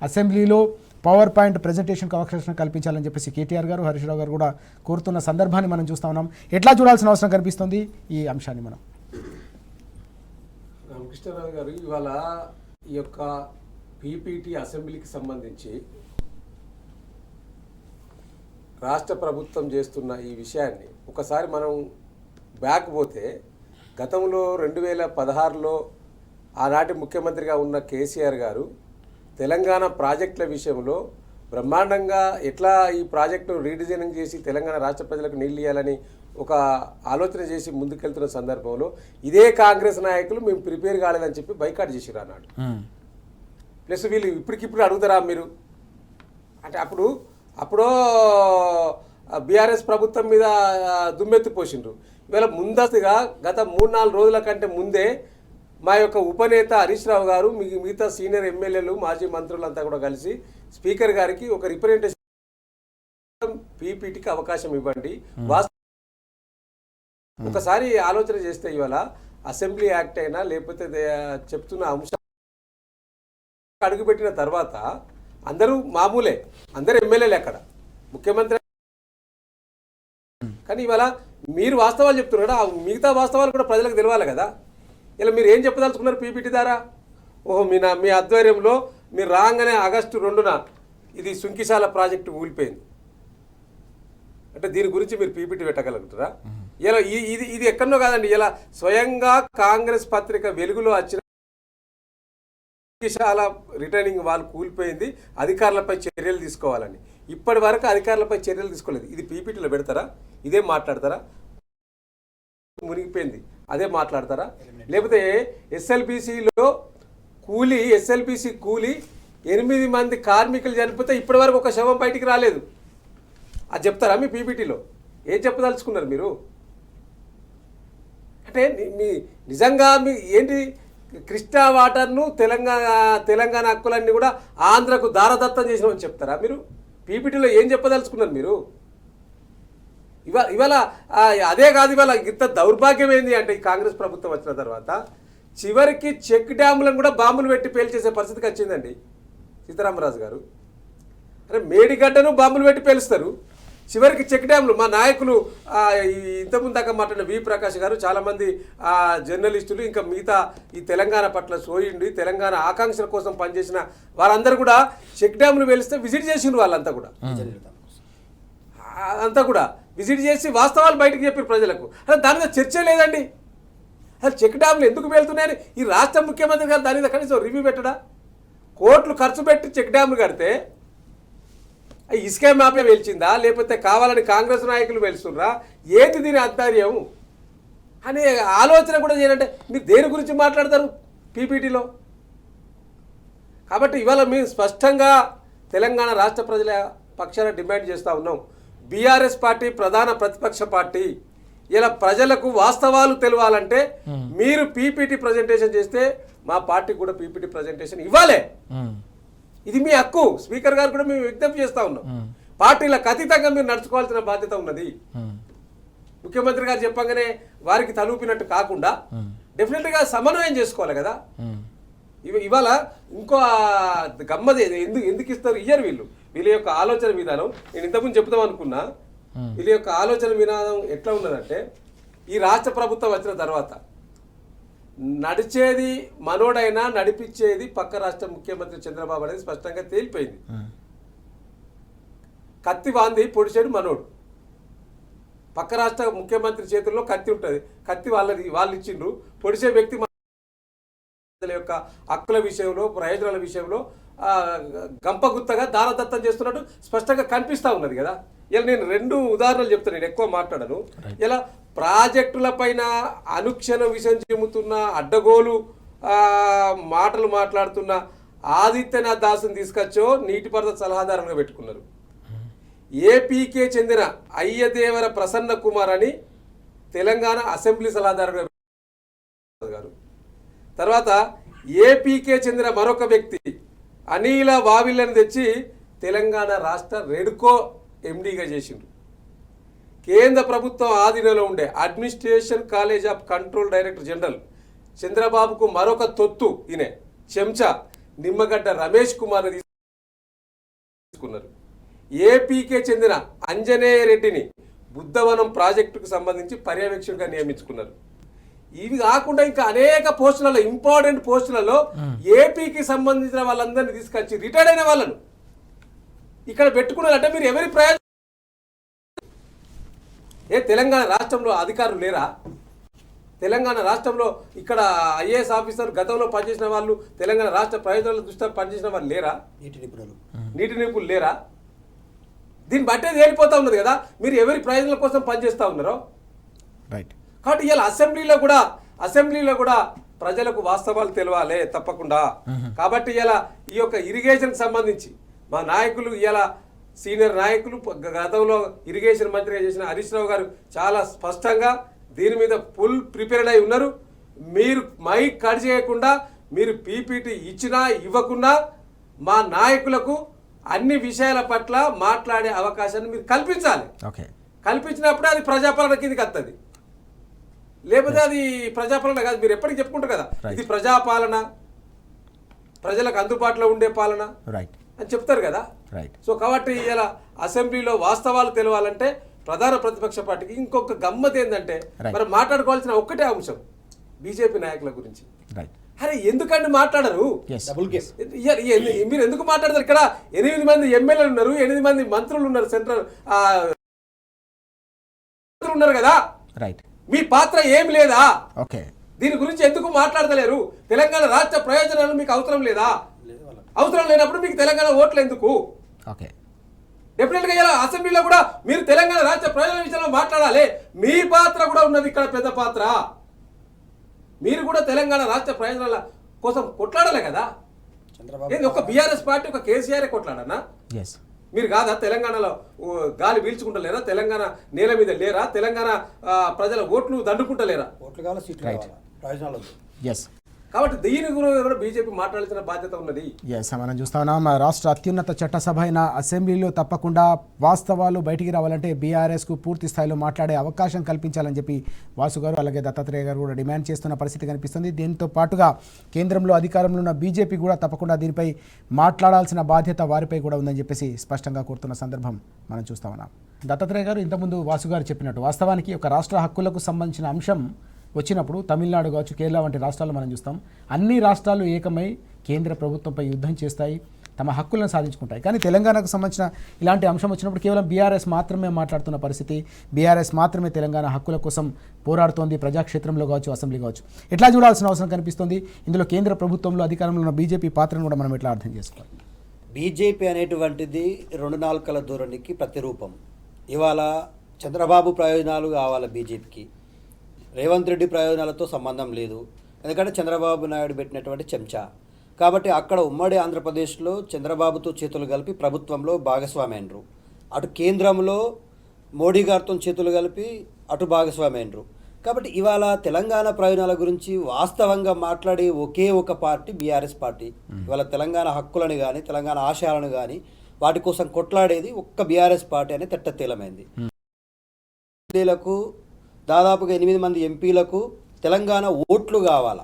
అసెంబ్లీలో పవర్ పాయింట్ ప్రజెంటేషన్కి అవకాశం కల్పించాలని చెప్పేసి కేటీఆర్ గారు, హరీష్ రావు గారు కూడా కోరుతున్న సందర్భాన్ని మనం చూస్తూ ఉన్నాం. ఎట్లా చూడాల్సిన అవసరం కనిపిస్తుంది ఈ అంశాన్ని మనం? రామకృష్ణరావు గారు, ఇవాళ ఈ యొక్క పీపీటీ అసెంబ్లీకి సంబంధించి రాష్ట్ర ప్రభుత్వం చేస్తున్న ఈ విషయాన్ని ఒకసారి మనం బ్యాక్ పోతే, గతంలో 2016లో ఆనాటి ముఖ్యమంత్రిగా ఉన్న కేసీఆర్ గారు తెలంగాణ ప్రాజెక్టుల విషయంలో బ్రహ్మాండంగా ఎట్లా ఈ ప్రాజెక్టును రీడిజైనింగ్ చేసి తెలంగాణ రాష్ట్ర ప్రజలకు నీళ్ళు ఇవ్వాలని ఒక ఆలోచన చేసి ముందుకెళ్తున్న సందర్భంలో ఇదే కాంగ్రెస్ నాయకులు మేము ప్రిపేర్ కాలేదని చెప్పి బైకాట్ చేసిరు అన్నాడు. ప్లస్ వీళ్ళు ఇప్పటికిప్పుడు అడుగుతారా మీరు అంటే, అప్పుడో బీఆర్ఎస్ ప్రభుత్వం మీద దుమ్మెత్తి పోసిండ్రు. ఇవాళ ముందస్తుగా గత 3-4 రోజుల కంటే ముందే మా యొక్క ఉపనేత హరీష్ రావు గారు, మిగతా సీనియర్ ఎమ్మెల్యేలు, మాజీ మంత్రులంతా కూడా కలిసి స్పీకర్ గారికి ఒక రిప్రజెంటేషన్ పీపీటీకి అవకాశం ఇవ్వండి. ఒకసారి ఆలోచన చేస్తే ఇవాళ అసెంబ్లీ యాక్ట్ అయినా లేకపోతే చెప్తున్న అంశం అడుగుపెట్టిన తర్వాత అందరూ మామూలే, అందరూ ఎమ్మెల్యేలే అక్కడ, ముఖ్యమంత్రి. కానీ ఇవాళ మీరు వాస్తవాలు చెప్తున్నారు కదా, మిగతా వాస్తవాలు కూడా ప్రజలకు తెలవాలి కదా. ఇలా మీరు ఏం చెప్పదలుచుకున్నారు పీపీటీ ద్వారా? ఓహో, మీ ఆధ్వర్యంలో మీరు రాగానే ఆగస్టు 2న ఇది సుంకిశాల ప్రాజెక్టు ఊలిపోయింది అంటే దీని గురించి మీరు పీపీటీ పెట్టగలుగుతారా? ఇలా ఇది ఎక్కడో కాదండి, ఇలా స్వయంగా కాంగ్రెస్ పత్రిక వెలుగులో వచ్చిన సుంకిశాల రిటర్నింగ్ వాళ్ళు కూలిపోయింది, అధికారులపై చర్యలు తీసుకోవాలని. ఇప్పటి వరకు అధికారులపై చర్యలు తీసుకోలేదు. ఇది పీపీటీలో పెడతారా? ఇదే మాట్లాడతారా? మునిగిపోయింది అదే మాట్లాడతారా? లేకపోతే ఎస్ఎల్బీసీలో ఎస్ఎల్బీసీ కూలి 8 మంది కార్మికులు చనిపోతే ఇప్పటి వరకు ఒక శవం బయటికి రాలేదు. అది చెప్తారా మీ పీపీటీలో? ఏం చెప్పదలుచుకున్నారు మీరు? అంటే మీ నిజంగా మీ ఏంటి, కృష్ణా వాటర్ను తెలంగాణ హక్కులన్నీ కూడా ఆంధ్రకు దారదత్తం చేసినామని చెప్తారా మీరు? పీపీటీలో ఏం చెప్పదలుచుకున్నారు మీరు? ఇవాళ అదే కాదు, ఇవాళ ఇంత దౌర్భాగ్యం ఏంది అంటే ఈ కాంగ్రెస్ ప్రభుత్వం వచ్చిన తర్వాత చివరికి చెక్ డ్యాములను కూడా బాంబులు పెట్టి పేల్చేసే పరిస్థితికి వచ్చిందండి సీతారామరాజు గారు. అరే మేడిగడ్డను బాంబులు పెట్టి పేలుస్తారు, చివరికి చెక్ డ్యాములు. మా నాయకులు ఇంతకుముందు దాకా మాట్లాడిన వి ప్రకాష్ గారు, చాలామంది జర్నలిస్టులు, ఇంకా మిగతా ఈ తెలంగాణ పట్ల సోయిండి తెలంగాణ ఆకాంక్షల కోసం పనిచేసిన వాళ్ళందరూ కూడా చెక్ డ్యాములు పేలిస్తే విజిట్ చేసిండ్రు వాళ్ళంతా కూడా. అంతా కూడా విజిట్ చేసి వాస్తవాలు బయటకు చెప్పారు ప్రజలకు. అసలు దాని మీద చర్చ లేదండి. అసలు చెక్ డ్యామ్లు ఎందుకు వెళ్తున్నాయని ఈ రాష్ట్ర ముఖ్యమంత్రి గారు దాని మీద కనీసం రివ్యూ పెట్టడా? కోట్లు ఖర్చు పెట్టి చెక్ డ్యామ్లు కడితే ఇసుక మ్యాపే వెలిచిందా, లేకపోతే కావాలని కాంగ్రెస్ నాయకులు వెలుస్తుర్రా, ఏంటి దీని ఆంతర్యం అనే ఆలోచన కూడా చేయాలంటే మీరు దేని గురించి మాట్లాడతారు పీపీటీలో? కాబట్టి ఇవాళ మేము స్పష్టంగా తెలంగాణ రాష్ట్ర ప్రజల పక్షాన డిమాండ్ చేస్తూ ఉన్నాం. బీఆర్ఎస్ పార్టీ ప్రధాన ప్రతిపక్ష పార్టీ. ఇలా ప్రజలకు వాస్తవాలు తెలవాలంటే మీరు పీపీటీ ప్రజెంటేషన్ చేస్తే మా పార్టీకి కూడా పీపీటీ ప్రజెంటేషన్ ఇవ్వాలి. ఇది మీ హక్కు. స్పీకర్ గారు కూడా మేము విజ్ఞప్తి చేస్తూ ఉన్నాం. పార్టీలకు అతీతంగా మీరు నడుచుకోవాల్సిన బాధ్యత ఉన్నది. ముఖ్యమంత్రి గారు చెప్పగానే వారికి తలూపినట్టు కాకుండా డెఫినెట్గా సమన్వయం చేసుకోవాలి కదా. ఇవాళ ఇంకో గమ్మది ఎందుకు ఇస్తారు ఇయ్యరు వీళ్ళ యొక్క ఆలోచన విధానం. నేను ఇంతకుముందు చెప్తాం అనుకున్నా. వీళ్ళ యొక్క ఆలోచన విధానం ఎట్లా ఉన్నదంటే ఈ రాష్ట్ర ప్రభుత్వం వచ్చిన తర్వాత నడిచేది మనోడైనా నడిపించేది పక్క రాష్ట్ర ముఖ్యమంత్రి చంద్రబాబు అనేది స్పష్టంగా తేలిపోయింది. కత్తి వాంది పొడిచేడు మనోడు. పక్క రాష్ట్ర ముఖ్యమంత్రి చేతుల్లో కత్తి ఉంటుంది. కత్తి వాళ్ళు ఇచ్చిండ్రు. పొడిచే వ్యక్తి యొక్క హక్కుల విషయంలో ప్రయోజనాల విషయంలో గంపగుత్తగా దానదత్తం చేస్తున్నట్టు స్పష్టంగా కనిపిస్తూ ఉన్నది కదా. ఇలా నేను 2 ఉదాహరణలు చెప్తాను, నేను ఎక్కువ మాట్లాడను. ఇలా ప్రాజెక్టుల పైన అనుక్షణం విషయం చెబుతున్న అడ్డగోలు మాటలు మాట్లాడుతున్న ఆదిత్యనాథ్ దాసుని తీసుకొచ్చో నీటిపారుదల సలహాదారుగా పెట్టుకున్నారు. ఏపీకే చెందిన అయ్యదేవర ప్రసన్న కుమార్ అని తెలంగాణ అసెంబ్లీ సలహాదారుగా గారు. తర్వాత ఏపీకే చెందిన మరొక వ్యక్తి అనిల వావిళ్ళని తెచ్చి తెలంగాణ రాష్ట్ర రెడ్కో ఎండీగా చేసిండ్రు. కేంద్ర ప్రభుత్వం ఆధీనంలో ఉండే administration college of control director general చంద్రబాబుకు మరొక తొత్తు ఈయన చెంచా నిమ్మగడ్డ రమేష్ కుమార్ తీసుకున్నారు. ఏపీకే చెందిన అంజనేయ రెడ్డిని బుద్ధవనం ప్రాజెక్టుకు సంబంధించి పర్యవేక్షకుడిగా నియమించుకున్నారు. ఇవి కాకుండా ఇంకా అనేక పోస్టులలో ఇంపార్టెంట్ పోస్టులలో ఏపీకి సంబంధించిన వాళ్ళందరినీ తీసుకొచ్చి రిటైర్డ్ అయిన వాళ్ళను ఇక్కడ పెట్టుకున్నారంటే మీరు ఎవరి ప్రయోజనం? తెలంగాణ రాష్ట్రంలో అధికారులు లేరా? తెలంగాణ రాష్ట్రంలో ఇక్కడ ఐఏఎస్ ఆఫీసర్ గతంలో పనిచేసిన వాళ్ళు తెలంగాణ రాష్ట్ర ప్రయోజనాల దృష్ట్యా పనిచేసిన వాళ్ళు లేరా? నీటి నిపుణులు లేరా? దీన్ని బట్టే తేలిపోతా ఉన్నది కదా మీరు ఎవరి ప్రయోజనాల కోసం పనిచేస్తూ ఉన్నారో. రైట్. కాబట్టి ఇలా అసెంబ్లీలో కూడా ప్రజలకు వాస్తవాలు తెలవాలి తప్పకుండా. కాబట్టి ఇలా ఈ యొక్క ఇరిగేషన్కి సంబంధించి మా నాయకులు ఇలా సీనియర్ నాయకులు గతంలో ఇరిగేషన్ మంత్రిగా చేసిన హరీష్ రావు గారు చాలా స్పష్టంగా దీని మీద ఫుల్ ప్రిపేర్డ్ అయి ఉన్నారు. మీరు మైక్ కట్ చేయకుండా మీరు పీపీటీ ఇచ్చినా ఇవ్వకున్నా మా నాయకులకు అన్ని విషయాల పట్ల మాట్లాడే అవకాశాన్ని మీరు కల్పించాలి. కల్పించినప్పుడే అది ప్రజాపాలన కిందకి వస్తుంది. లేకపోతే అది ప్రజాపాలన కాదు. మీరు ఎప్పటికీ చెప్పుకుంటారు కదా ఇది ప్రజాపాలన, ప్రజలకు అందుబాటులో ఉండే పాలన అని చెప్తారు కదా. సో కాబట్టి ఇలా అసెంబ్లీలో వాస్తవాలు తెలవాలంటే ప్రధాన ప్రతిపక్ష పార్టీకి ఇంకొక గమ్మత్ ఏంటంటే మరి మాట్లాడుకోవాల్సిన ఒక్కటే అంశం బీజేపీ నాయకుల గురించి. అరే ఎందుకంటే మాట్లాడరు? మీరు ఎందుకు మాట్లాడతారు? ఇక్కడ 8 మంది ఎమ్మెల్యేలు ఉన్నారు, 8 మంది మంత్రులు ఉన్నారు, సెంట్రల్ ఉన్నారు కదా. మీ పాత్ర ఏమి లేదా? దీని గురించి ఎందుకు మాట్లాడతలేరు? తెలంగాణ రాష్ట్ర ప్రయోజనాలు మీకు అవసరం లేదా? అవసరం లేనప్పుడు మీకు తెలంగాణ ఓట్లు ఎందుకు? డెఫినెట్ గా ఇలా అసెంబ్లీలో కూడా మీరు తెలంగాణ రాష్ట్ర ప్రయోజనాల విషయంలో మాట్లాడాలి. మీ పాత్ర కూడా ఉన్నది ఇక్కడ, పెద్ద పాత్ర. మీరు కూడా తెలంగాణ రాష్ట్ర ప్రయోజనాల కోసం కొట్లాడాలి కదా. ఒక బీఆర్ఎస్ పార్టీ ఒక కేసీఆర్ కొట్లాడనా? మీరు కాదా తెలంగాణలో గాలి పీల్చుకుంటలేరా? తెలంగాణ నేల మీద లేరా? తెలంగాణ ప్రజల ఓట్లు దండుకుంటలేరా? కాబట్టి దీని గురించి కూడా బీజేపీ మాట్లాడాల్సిన బాధ్యత ఉన్నది. మనం చూస్తా ఉన్నాం రాష్ట్ర అత్యున్నత చట్టసభ అయిన అసెంబ్లీలో తప్పకుండా వాస్తవాలు బయటికి రావాలంటే బీఆర్ఎస్కు పూర్తి స్థాయిలో మాట్లాడే అవకాశం కల్పించాలని చెప్పి వాసు గారు అలాగే దత్తాత్రేయ గారు కూడా డిమాండ్ చేస్తున్న పరిస్థితి కనిపిస్తుంది. దీంతో పాటుగా కేంద్రంలో అధికారంలో ఉన్న బీజేపీ కూడా తప్పకుండా దీనిపై మాట్లాడాల్సిన బాధ్యత వారిపై కూడా ఉందని చెప్పేసి స్పష్టంగా కోరుతున్న సందర్భం మనం చూస్తా ఉన్నాం. దత్తాత్రేయ గారు ఇంతకుముందు వాసు గారు చెప్పినట్టు వాస్తవానికి ఒక రాష్ట్ర హక్కులకు సంబంధించిన అంశం వచ్చినప్పుడు తమిళనాడు కావచ్చు, కేరళ వంటి రాష్ట్రాలు మనం చూస్తాం. అన్ని రాష్ట్రాలు ఏకమై కేంద్ర ప్రభుత్వంపై యుద్ధం చేస్తాయి. తమ హక్కులను సాధించుకుంటాయి. కానీ తెలంగాణకు సంబంధించిన ఇలాంటి అంశం వచ్చినప్పుడు కేవలం బీఆర్ఎస్ మాత్రమే మాట్లాడుతున్న పరిస్థితి, బీఆర్ఎస్ మాత్రమే తెలంగాణ హక్కుల కోసం పోరాడుతోంది, ప్రజాక్షేత్రంలో కావచ్చు, అసెంబ్లీ కావచ్చు. ఎట్లా చూడాల్సిన అవసరం కనిపిస్తుంది? ఇందులో కేంద్ర ప్రభుత్వంలో అధికారంలో ఉన్న బీజేపీ పాత్రను కూడా మనం ఎట్లా అర్థం చేసుకోవాలి? బీజేపీ అనేటువంటిది 2 నాలుకల ధోరణికి ప్రతిరూపం. ఇవాళ చంద్రబాబు ప్రయోజనాలు కావాలి బీజేపీకి, రేవంత్ రెడ్డి ప్రయోజనాలతో సంబంధం లేదు. ఎందుకంటే చంద్రబాబు నాయుడు పెట్టినటువంటి చెంచా కాబట్టి అక్కడ ఉమ్మడి ఆంధ్రప్రదేశ్లో చంద్రబాబుతో చేతులు కలిపి ప్రభుత్వంలో భాగస్వామి అయినరు, అటు కేంద్రంలో మోడీ గారితో చేతులు కలిపి అటు భాగస్వామి అయినరు. కాబట్టి ఇవాళ తెలంగాణ ప్రయోజనాల గురించి వాస్తవంగా మాట్లాడే ఒకే ఒక పార్టీ బీఆర్ఎస్ పార్టీ. ఇవాళ తెలంగాణ హక్కులను కానీ తెలంగాణ ఆశయాలను కానీ వాటి కోసం కొట్లాడేది ఒక్క బీఆర్ఎస్ పార్టీ అనే తెల్లమైంది. ఎంపీలకు దాదాపుగా 8 మంది ఎంపీలకు తెలంగాణ ఓట్లు కావాలా,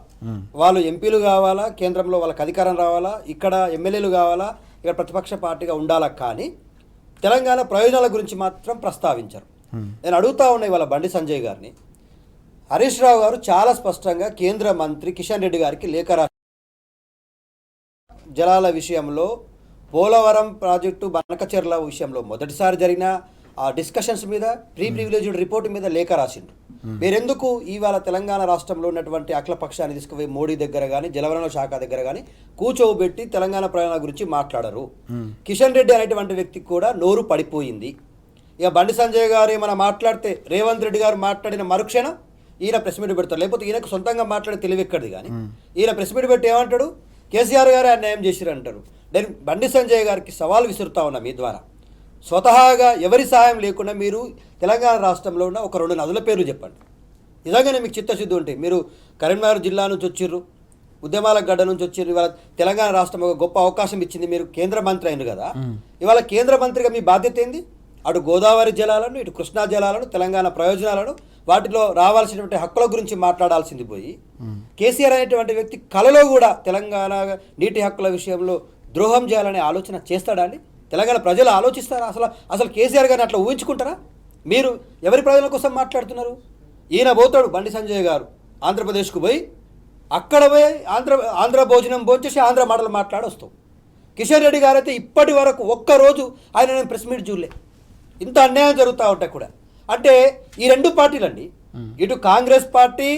వాళ్ళు ఎంపీలు కావాలా, కేంద్రంలో వాళ్ళకి అధికారం రావాలా, ఇక్కడ ఎమ్మెల్యేలు కావాలా, ఇక్కడ ప్రతిపక్ష పార్టీగా ఉండాలా, కానీ తెలంగాణ ప్రయోజనాల గురించి మాత్రం ప్రస్తావించరు. నేను అడుగుతా ఉన్నా ఇవాళ బండి సంజయ్ గారిని, హరీష్ రావు గారు చాలా స్పష్టంగా కేంద్ర మంత్రి కిషన్ రెడ్డి గారికి లేఖ రాశారు. జలాల విషయంలో పోలవరం ప్రాజెక్టు బనకచెర్ల విషయంలో మొదటిసారి జరిగిన ఆ డిస్కషన్స్ మీద ప్రివిలేజ్డ్ రిపోర్ట్ మీద లేఖ రాసిండు. మీరెందుకు ఇవాళ తెలంగాణ రాష్ట్రంలో ఉన్నటువంటి అఖిల పక్షాన్ని తీసుకుపోయి మోడీ దగ్గర కానీ జలవనరుల శాఖ దగ్గర కానీ కూర్చోబెట్టి తెలంగాణ ప్రయాణాల గురించి మాట్లాడరు? కిషన్ రెడ్డి అనేటువంటి వ్యక్తికి కూడా నోరు పడిపోయింది. ఇక బండి సంజయ్ గారు ఏమైనా మాట్లాడితే రేవంత్ రెడ్డి గారు మాట్లాడిన మరుక్షణం ఈయన ప్రెస్ మీట్ పెడతారు, లేకపోతే ఈయనకు సొంతంగా మాట్లాడే తెలివి ఎక్కడిది. కానీ ఈయన ప్రెస్ మీట్ పెట్టి ఏమంటాడు, కేసీఆర్ గారు అన్యాయం చేసిరు అంటారు. నేను బండి సంజయ్ గారికి సవాల్ విసురుతా ఉన్నా మీ ద్వారా, స్వతహాగా ఎవరి సహాయం లేకుండా మీరు తెలంగాణ రాష్ట్రంలో ఉన్న ఒక 2 నదుల పేర్లు చెప్పండి. నిజంగానే మీకు చిత్తశుద్ధి ఉంటే, మీరు కరీంనగర్ జిల్లా నుంచి వచ్చిర్రు, ఉద్యమాల గడ్డ నుంచి వచ్చిర్రు, ఇవాళ తెలంగాణ రాష్ట్రం ఒక గొప్ప అవకాశం ఇచ్చింది, మీరు కేంద్ర మంత్రి అయినారు కదా, ఇవాళ కేంద్ర మంత్రిగా మీ బాధ్యత ఏంది? అటు గోదావరి జలాలను, ఇటు కృష్ణా జలాలను, తెలంగాణ ప్రయోజనాలను, వాటిలో రావాల్సినటువంటి హక్కుల గురించి మాట్లాడాల్సింది పోయి కేసీఆర్ అనేటువంటి వ్యక్తి కలలో కూడా తెలంగాణ నీటి హక్కుల విషయంలో ద్రోహం చేయాలనే ఆలోచన చేస్తాడా అండి? తెలంగాణ ప్రజలు ఆలోచిస్తారా? అసలు కేసీఆర్ గారిని అట్లా ఊహించుకుంటారా? మీరు ఎవరి ప్రజల కోసం మాట్లాడుతున్నారు? ఈయన పోతాడు బండి సంజయ్ గారు ఆంధ్రప్రదేశ్కు పోయి అక్కడ పోయి ఆంధ్ర భోజనం భోంచేసి ఆంధ్ర మాటలు మాట్లాడి వస్తాం. కిషన్ రెడ్డి గారు అయితే ఇప్పటి వరకు ఒక్కరోజు ఆయన నేను ప్రెస్ మీట్ చూడలే. ఇంత అన్యాయం జరుగుతూ ఉంటాయి కూడా. అంటే ఈ 2 పార్టీలు అండి, ఇటు కాంగ్రెస్ పార్టీ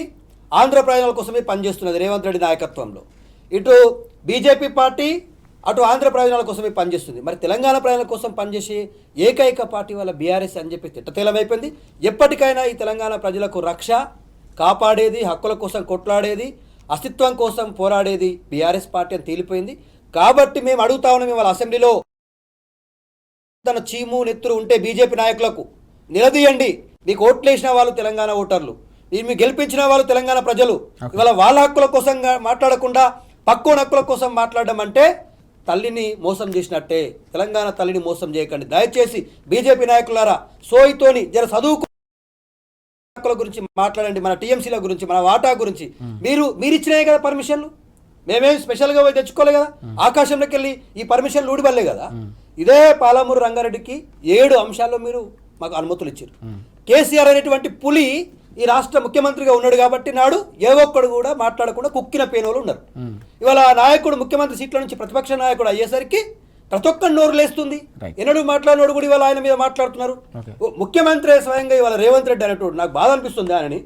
ఆంధ్ర ప్రయోజనాల కోసమే పనిచేస్తున్నది రేవంత్ రెడ్డి నాయకత్వంలో, ఇటు బీజేపీ పార్టీ అటు ఆంధ్ర ప్రయోజనాల కోసమే పనిచేస్తుంది. మరి తెలంగాణ ప్రయోజనాల కోసం పనిచేసే ఏకైక పార్టీ వాళ్ళ బీఆర్ఎస్ అని చెప్పి తిట్టతేలమైపోయింది. ఎప్పటికైనా ఈ తెలంగాణ ప్రజలకు రక్ష కాపాడేది, హక్కుల కోసం కొట్లాడేది, అస్తిత్వం కోసం పోరాడేది బీఆర్ఎస్ పార్టీ అని తేలిపోయింది. కాబట్టి మేము అడుగుతా ఉన్నాం, ఇవాళ అసెంబ్లీలో తన చీము నెత్తురు ఉంటే బీజేపీ నాయకులకు నిలదీయండి. మీకు ఓట్లు వేసిన వాళ్ళు తెలంగాణ ఓటర్లు, మీరు గెలిపించిన వాళ్ళు తెలంగాణ ప్రజలు. ఇవాళ వాళ్ళ హక్కుల కోసం మాట్లాడకుండా పక్కోని హక్కుల కోసం మాట్లాడడం అంటే తల్లిని మోసం చేసినట్టే. తెలంగాణ తల్లిని మోసం చేయకండి దయచేసి. బీజేపీ నాయకులారా, సోయితోని జర చదువుకు హక్కుల గురించి మాట్లాడండి, మన టీఎంసీల గురించి, మన వాటా గురించి. మీరు ఇచ్చినాయి కదా పర్మిషన్లు, మేమేం స్పెషల్గా పోయి తెచ్చుకోలే కదా, ఆకాశంలోకి వెళ్ళి ఈ పర్మిషన్లు ఊడిపడలే కదా. ఇదే పాలమూరు రంగారెడ్డికి 7 అంశాల్లో మీరు మాకు అనుమతులు ఇచ్చారు. కేసీఆర్ అనేటువంటి పులి ఈ రాష్ట్ర ముఖ్యమంత్రిగా ఉన్నాడు కాబట్టి నాడు ఏ ఒక్కడు కూడా మాట్లాడకుండా కుక్కిన పేనోళ్ళు ఉన్నారు. ఇవాళ నాయకుడు ముఖ్యమంత్రి సీట్ల నుంచి ప్రతిపక్ష నాయకుడు అయ్యేసరికి ప్రతి ఒక్కరు నోరు లేస్తుంది. ఎన్నడూ మాట్లాడినోడు కూడా ఇవాళ ఆయన మీద మాట్లాడుతున్నారు. ముఖ్యమంత్రి స్వయంగా ఇవాళ రేవంత్ రెడ్డి అనేటోడు నాకు బాధ అనిపిస్తుంది. ఆయనని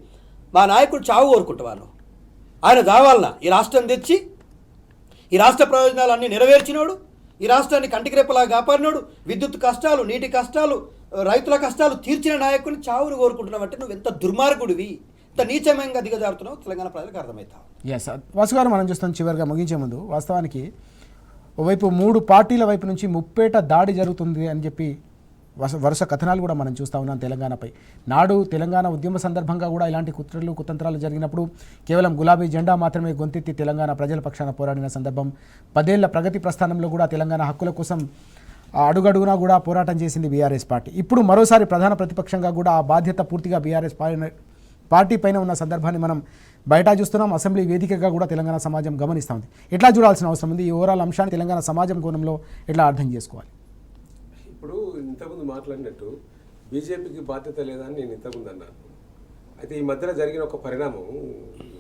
మా నాయకుడు చావు కోరుకుంటున్నాను. ఆయన దావాలన ఈ రాష్ట్రం తెచ్చి ఈ రాష్ట్ర ప్రయోజనాలన్నీ నెరవేర్చినోడు, ఈ రాష్ట్రాన్ని కంటికి రెప్పలా కాపాడినోడు, విద్యుత్ కష్టాలు, నీటి కష్టాలు, రైతుల కష్టాలు తీర్చిన నాయకుడిని చావును కోరుకుంటున్నావు అంటే నువ్వు ఎంత దుర్మార్గుడివి, ఎంత నీచమంగా దిగజారుతున్నావు తెలంగాణ ప్రజలకు అర్థమవుతావు. ఎస్ వాసు గారు, మనం చూస్తాం చివరిగా ముగించే ముందు, వాస్తవానికి ఓవైపు 3 పార్టీల వైపు నుంచి ముప్పేట దాడి జరుగుతుంది అని చెప్పి వరుస కథనాలు కూడా మనం చూస్తూ ఉన్నాం తెలంగాణపై. నాడు తెలంగాణ ఉద్యమ సందర్భంగా కూడా ఇలాంటి కుట్రలు కుతంత్రాలు జరిగినప్పుడు కేవలం గులాబీ జెండా మాత్రమే గొంతెత్తి తెలంగాణ ప్రజల పక్షాన పోరాడిన సందర్భం. 10 ఏళ్ల ప్రగతి ప్రస్థానంలో కూడా తెలంగాణ హక్కుల కోసం అడుగడుగునా కూడా పోరాటం చేసింది బీఆర్ఎస్ పార్టీ. ఇప్పుడు మరోసారి ప్రధాన ప్రతిపక్షంగా కూడా ఆ బాధ్యత పూర్తిగా బీఆర్ఎస్ పార్టీ పైన ఉన్న సందర్భాన్ని మనం బయట చూస్తున్నాం. అసెంబ్లీ వేదికగా కూడా తెలంగాణ సమాజం గమనిస్తూ ఉంది. ఎట్లా చూడాల్సిన అవసరం ఉంది? ఈ ఓవరాల్ అంశాన్ని తెలంగాణ సమాజం కోణంలో ఎట్లా అర్థం చేసుకోవాలి? ఇప్పుడు ఇంతకుముందు మాట్లాడినట్టు బీజేపీకి బాధ్యత లేదని నేను ఇంతకుముందు అన్నాను. అయితే ఈ మధ్యలో జరిగిన ఒక పరిణామం,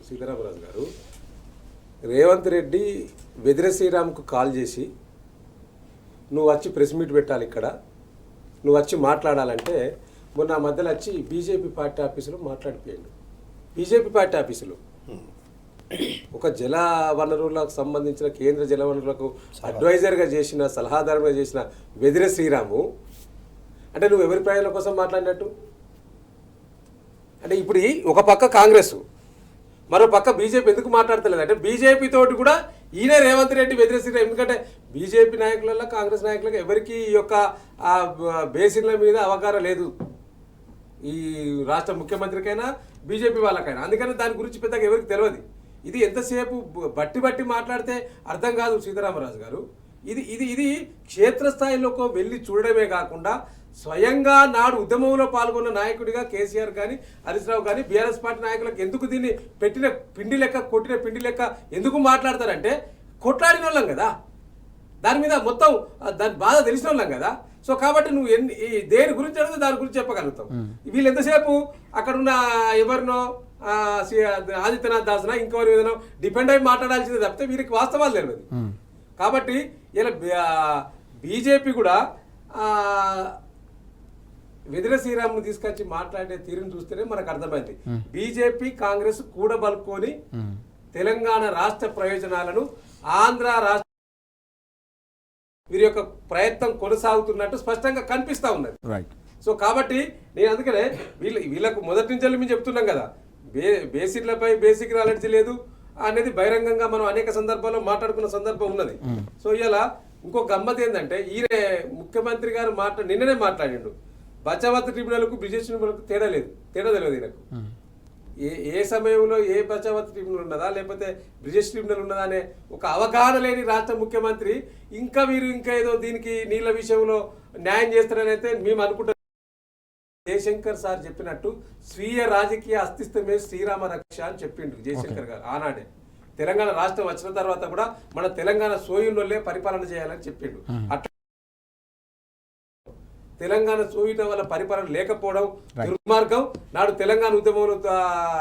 సీతారామరాజు గారు రేవంత్ రెడ్డి వెదిర శ్రీరామ్కు కాల్ చేసి నువ్వు వచ్చి ప్రెస్ మీట్ పెట్టాలి ఇక్కడ, నువ్వు వచ్చి మాట్లాడాలంటే మొన్న ఆ మధ్యలో వచ్చి బీజేపీ పార్టీ ఆఫీసులో మాట్లాడిపోయాడు. బీజేపీ పార్టీ ఆఫీసులో ఒక జల వనరులకు సంబంధించిన కేంద్ర జల వనరులకు అడ్వైజర్గా చేసిన, సలహాదారుగా చేసిన వెదిర శ్రీరాము అంటే నువ్వు ఎవరి ప్రయోజనం కోసం మాట్లాడినట్టు? అంటే ఇప్పుడు ఒక పక్క కాంగ్రెస్, మరో పక్క బీజేపీ ఎందుకు మాట్లాడతలేదు అంటే బీజేపీ తోటి కూడా ఈయన రేవంత్ రెడ్డి వెదిర శ్రీరామ్. ఎందుకంటే బీజేపీ నాయకులలో కాంగ్రెస్ నాయకులకు ఎవరికి ఈ యొక్క బేసిన్ల మీద అవగాహన లేదు, ఈ రాష్ట్ర ముఖ్యమంత్రికైనా బీజేపీ వాళ్ళకైనా. అందుకని దాని గురించి పెద్దగా ఎవరికి తెలియదు. ఇది ఎంతసేపు బట్టి మాట్లాడితే అర్థం కాదు సీతారామరాజు గారు. ఇది ఇది ఇది క్షేత్రస్థాయిలోకి వెళ్ళి చూడడమే కాకుండా స్వయంగా నాడు ఉద్యమంలో పాల్గొన్న నాయకుడిగా కేసీఆర్ కానీ హరీష్ రావు కానీ బీఆర్ఎస్ పార్టీ నాయకులకు ఎందుకు దీన్ని పెట్టిన పిండి లెక్క, కొట్టిన పిండి లెక్క ఎందుకు మాట్లాడతారంటే కొట్లాడిన వాళ్ళం కదా, దాని మీద మొత్తం దాని బాధ తెలిసిన వాళ్ళం కదా. సో కాబట్టి నువ్వు దేని గురించి అడిగితే దాని గురించి చెప్పగలుగుతావు. వీళ్ళు ఎంతసేపు అక్కడున్న ఎవరినో ఆదిత్యనాథ్ దాస్నా ఇంకెవరి ఏదైనా డిపెండ్ అయి మాట్లాడాల్సిందే తప్పితే వీరికి వాస్తవాలు తెలియదు. కాబట్టి ఇలా బీజేపీ కూడా వెదిర శ్రీరామ్ను తీసుకొచ్చి మాట్లాడే తీరును చూస్తేనే మనకు అర్థమైంది. బీజేపీ కాంగ్రెస్ కూడబలుకొని తెలంగాణ రాష్ట్ర ప్రయోజనాలను ఆంధ్ర రాష్ట్ర వీరి యొక్క ప్రయత్నం కొనసాగుతున్నట్టు స్పష్టంగా కనిపిస్తా ఉన్నది. సో కాబట్టి నేను అందుకనే వీళ్ళకు మొదటి నుంచి మేము చెప్తున్నాం కదా, బేసిక్లపై బేసిక్ నాలెడ్జ్ లేదు అనేది బహిరంగంగా మనం అనేక సందర్భాల్లో మాట్లాడుకున్న సందర్భం ఉన్నది. సో ఇలా ఇంకో గమ్మత్ ఏంటంటే ఈయన ముఖ్యమంత్రి గారు నిన్ననే మాట్లాడిండు, బచావత్ ట్రిబ్యునల్కు బ్రిజేష్ ట్రిబ్యునల్కు తేడా తెలియదు ఈయనకు. ఏ సమయంలో ఏ బచావత్ ట్రిబ్యునల్ ఉన్నదా లేకపోతే బ్రిజేష్ ట్రిబ్యునల్ ఉన్నదా అనే ఒక అవగాహన లేని రాష్ట్ర ముఖ్యమంత్రి ఇంకా ఏదో దీనికి నీళ్ళ విషయంలో న్యాయం చేస్తారని అయితే మేము అనుకుంటాం. జయశంకర్ సార్ చెప్పినట్టు స్వీయ రాజకీయ అస్తిత్వమే శ్రీరామ రక్ష అని చెప్పిండు జయశంకర్ గారు ఆనాడే. తెలంగాణ రాష్ట్రం వచ్చిన తర్వాత కూడా మన తెలంగాణ సోయుల్లోనే పరిపాలన చేయాలని చెప్పిండు. అట్లా తెలంగాణ సోయుట వల్ల పరిపాలన లేకపోవడం దుర్మార్గం. నాడు తెలంగాణ ఉద్యమంలో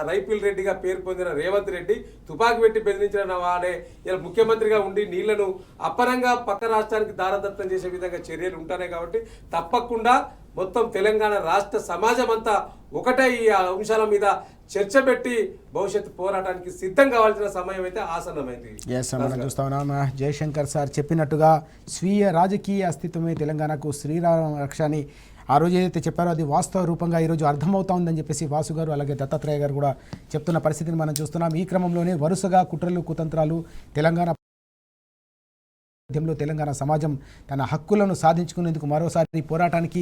రైపిల్ రెడ్డిగా పేరు పొందిన రేవంత్ రెడ్డి తుపాకి పెట్టి బెదిరించిన వాడే ఇలా ముఖ్యమంత్రిగా ఉండి నీళ్లను అప్పనంగా పక్క రాష్ట్రానికి దారదత్తం చేసే విధంగా చర్యలు ఉంటాయి. కాబట్టి తప్పకుండా మొత్తం తెలంగాణ రాష్ట్ర సమాజం అంతా ఒకటే ఈ అంశాల మీద చర్చ పెట్టి భవిష్యత్తు పోరాటానికి సిద్ధం కావాల్సిన సమయం అయితే ఆసన్నమైంది. మనం చూస్తా ఉన్నాం జయశంకర్ సార్ చెప్పినట్టుగా స్వీయ రాజకీయ అస్తిత్వమే తెలంగాణకు శ్రీరామ రక్ష అని ఆ రోజు ఏదైతే చెప్పారో అది వాస్తవ రూపంగా ఈరోజు అర్థమవుతా ఉందని చెప్పేసి వాసు గారు అలాగే దత్తాత్రేయ గారు కూడా చెప్తున్న పరిస్థితిని మనం చూస్తున్నాం. ఈ క్రమంలోనే వరుసగా కుట్రలు కుతంత్రాలు తెలంగాణ సమాజం తన హక్కులను సాధించుకునేందుకు మరోసారి పోరాటానికి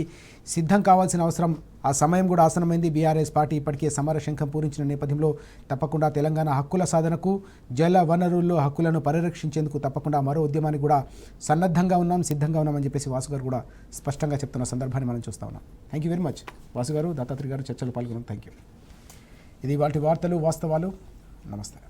సిద్ధం కావాల్సిన అవసరం, ఆ సమయం కూడా ఆసనమైంది. బీఆర్ఎస్ పార్టీ ఇప్పటికే సమర శంఖం పూరించిన నేపథ్యంలో తప్పకుండా తెలంగాణ హక్కుల సాధనకు, జల వనరుల్లో హక్కులను పరిరక్షించేందుకు తప్పకుండా మరో ఉద్యమానికి కూడా సిద్ధంగా ఉన్నామని చెప్పేసి వాసు గారు కూడా స్పష్టంగా చెప్తున్న సందర్భాన్ని మనం చూస్తా ఉన్నాం. Thank you very much Vasu గారు, దత్తాత్రేయ గారు చర్చలు పాల్గొన్నాం. Thank you. ఇది వాటి వార్తలు వాస్తవాలు. నమస్తే.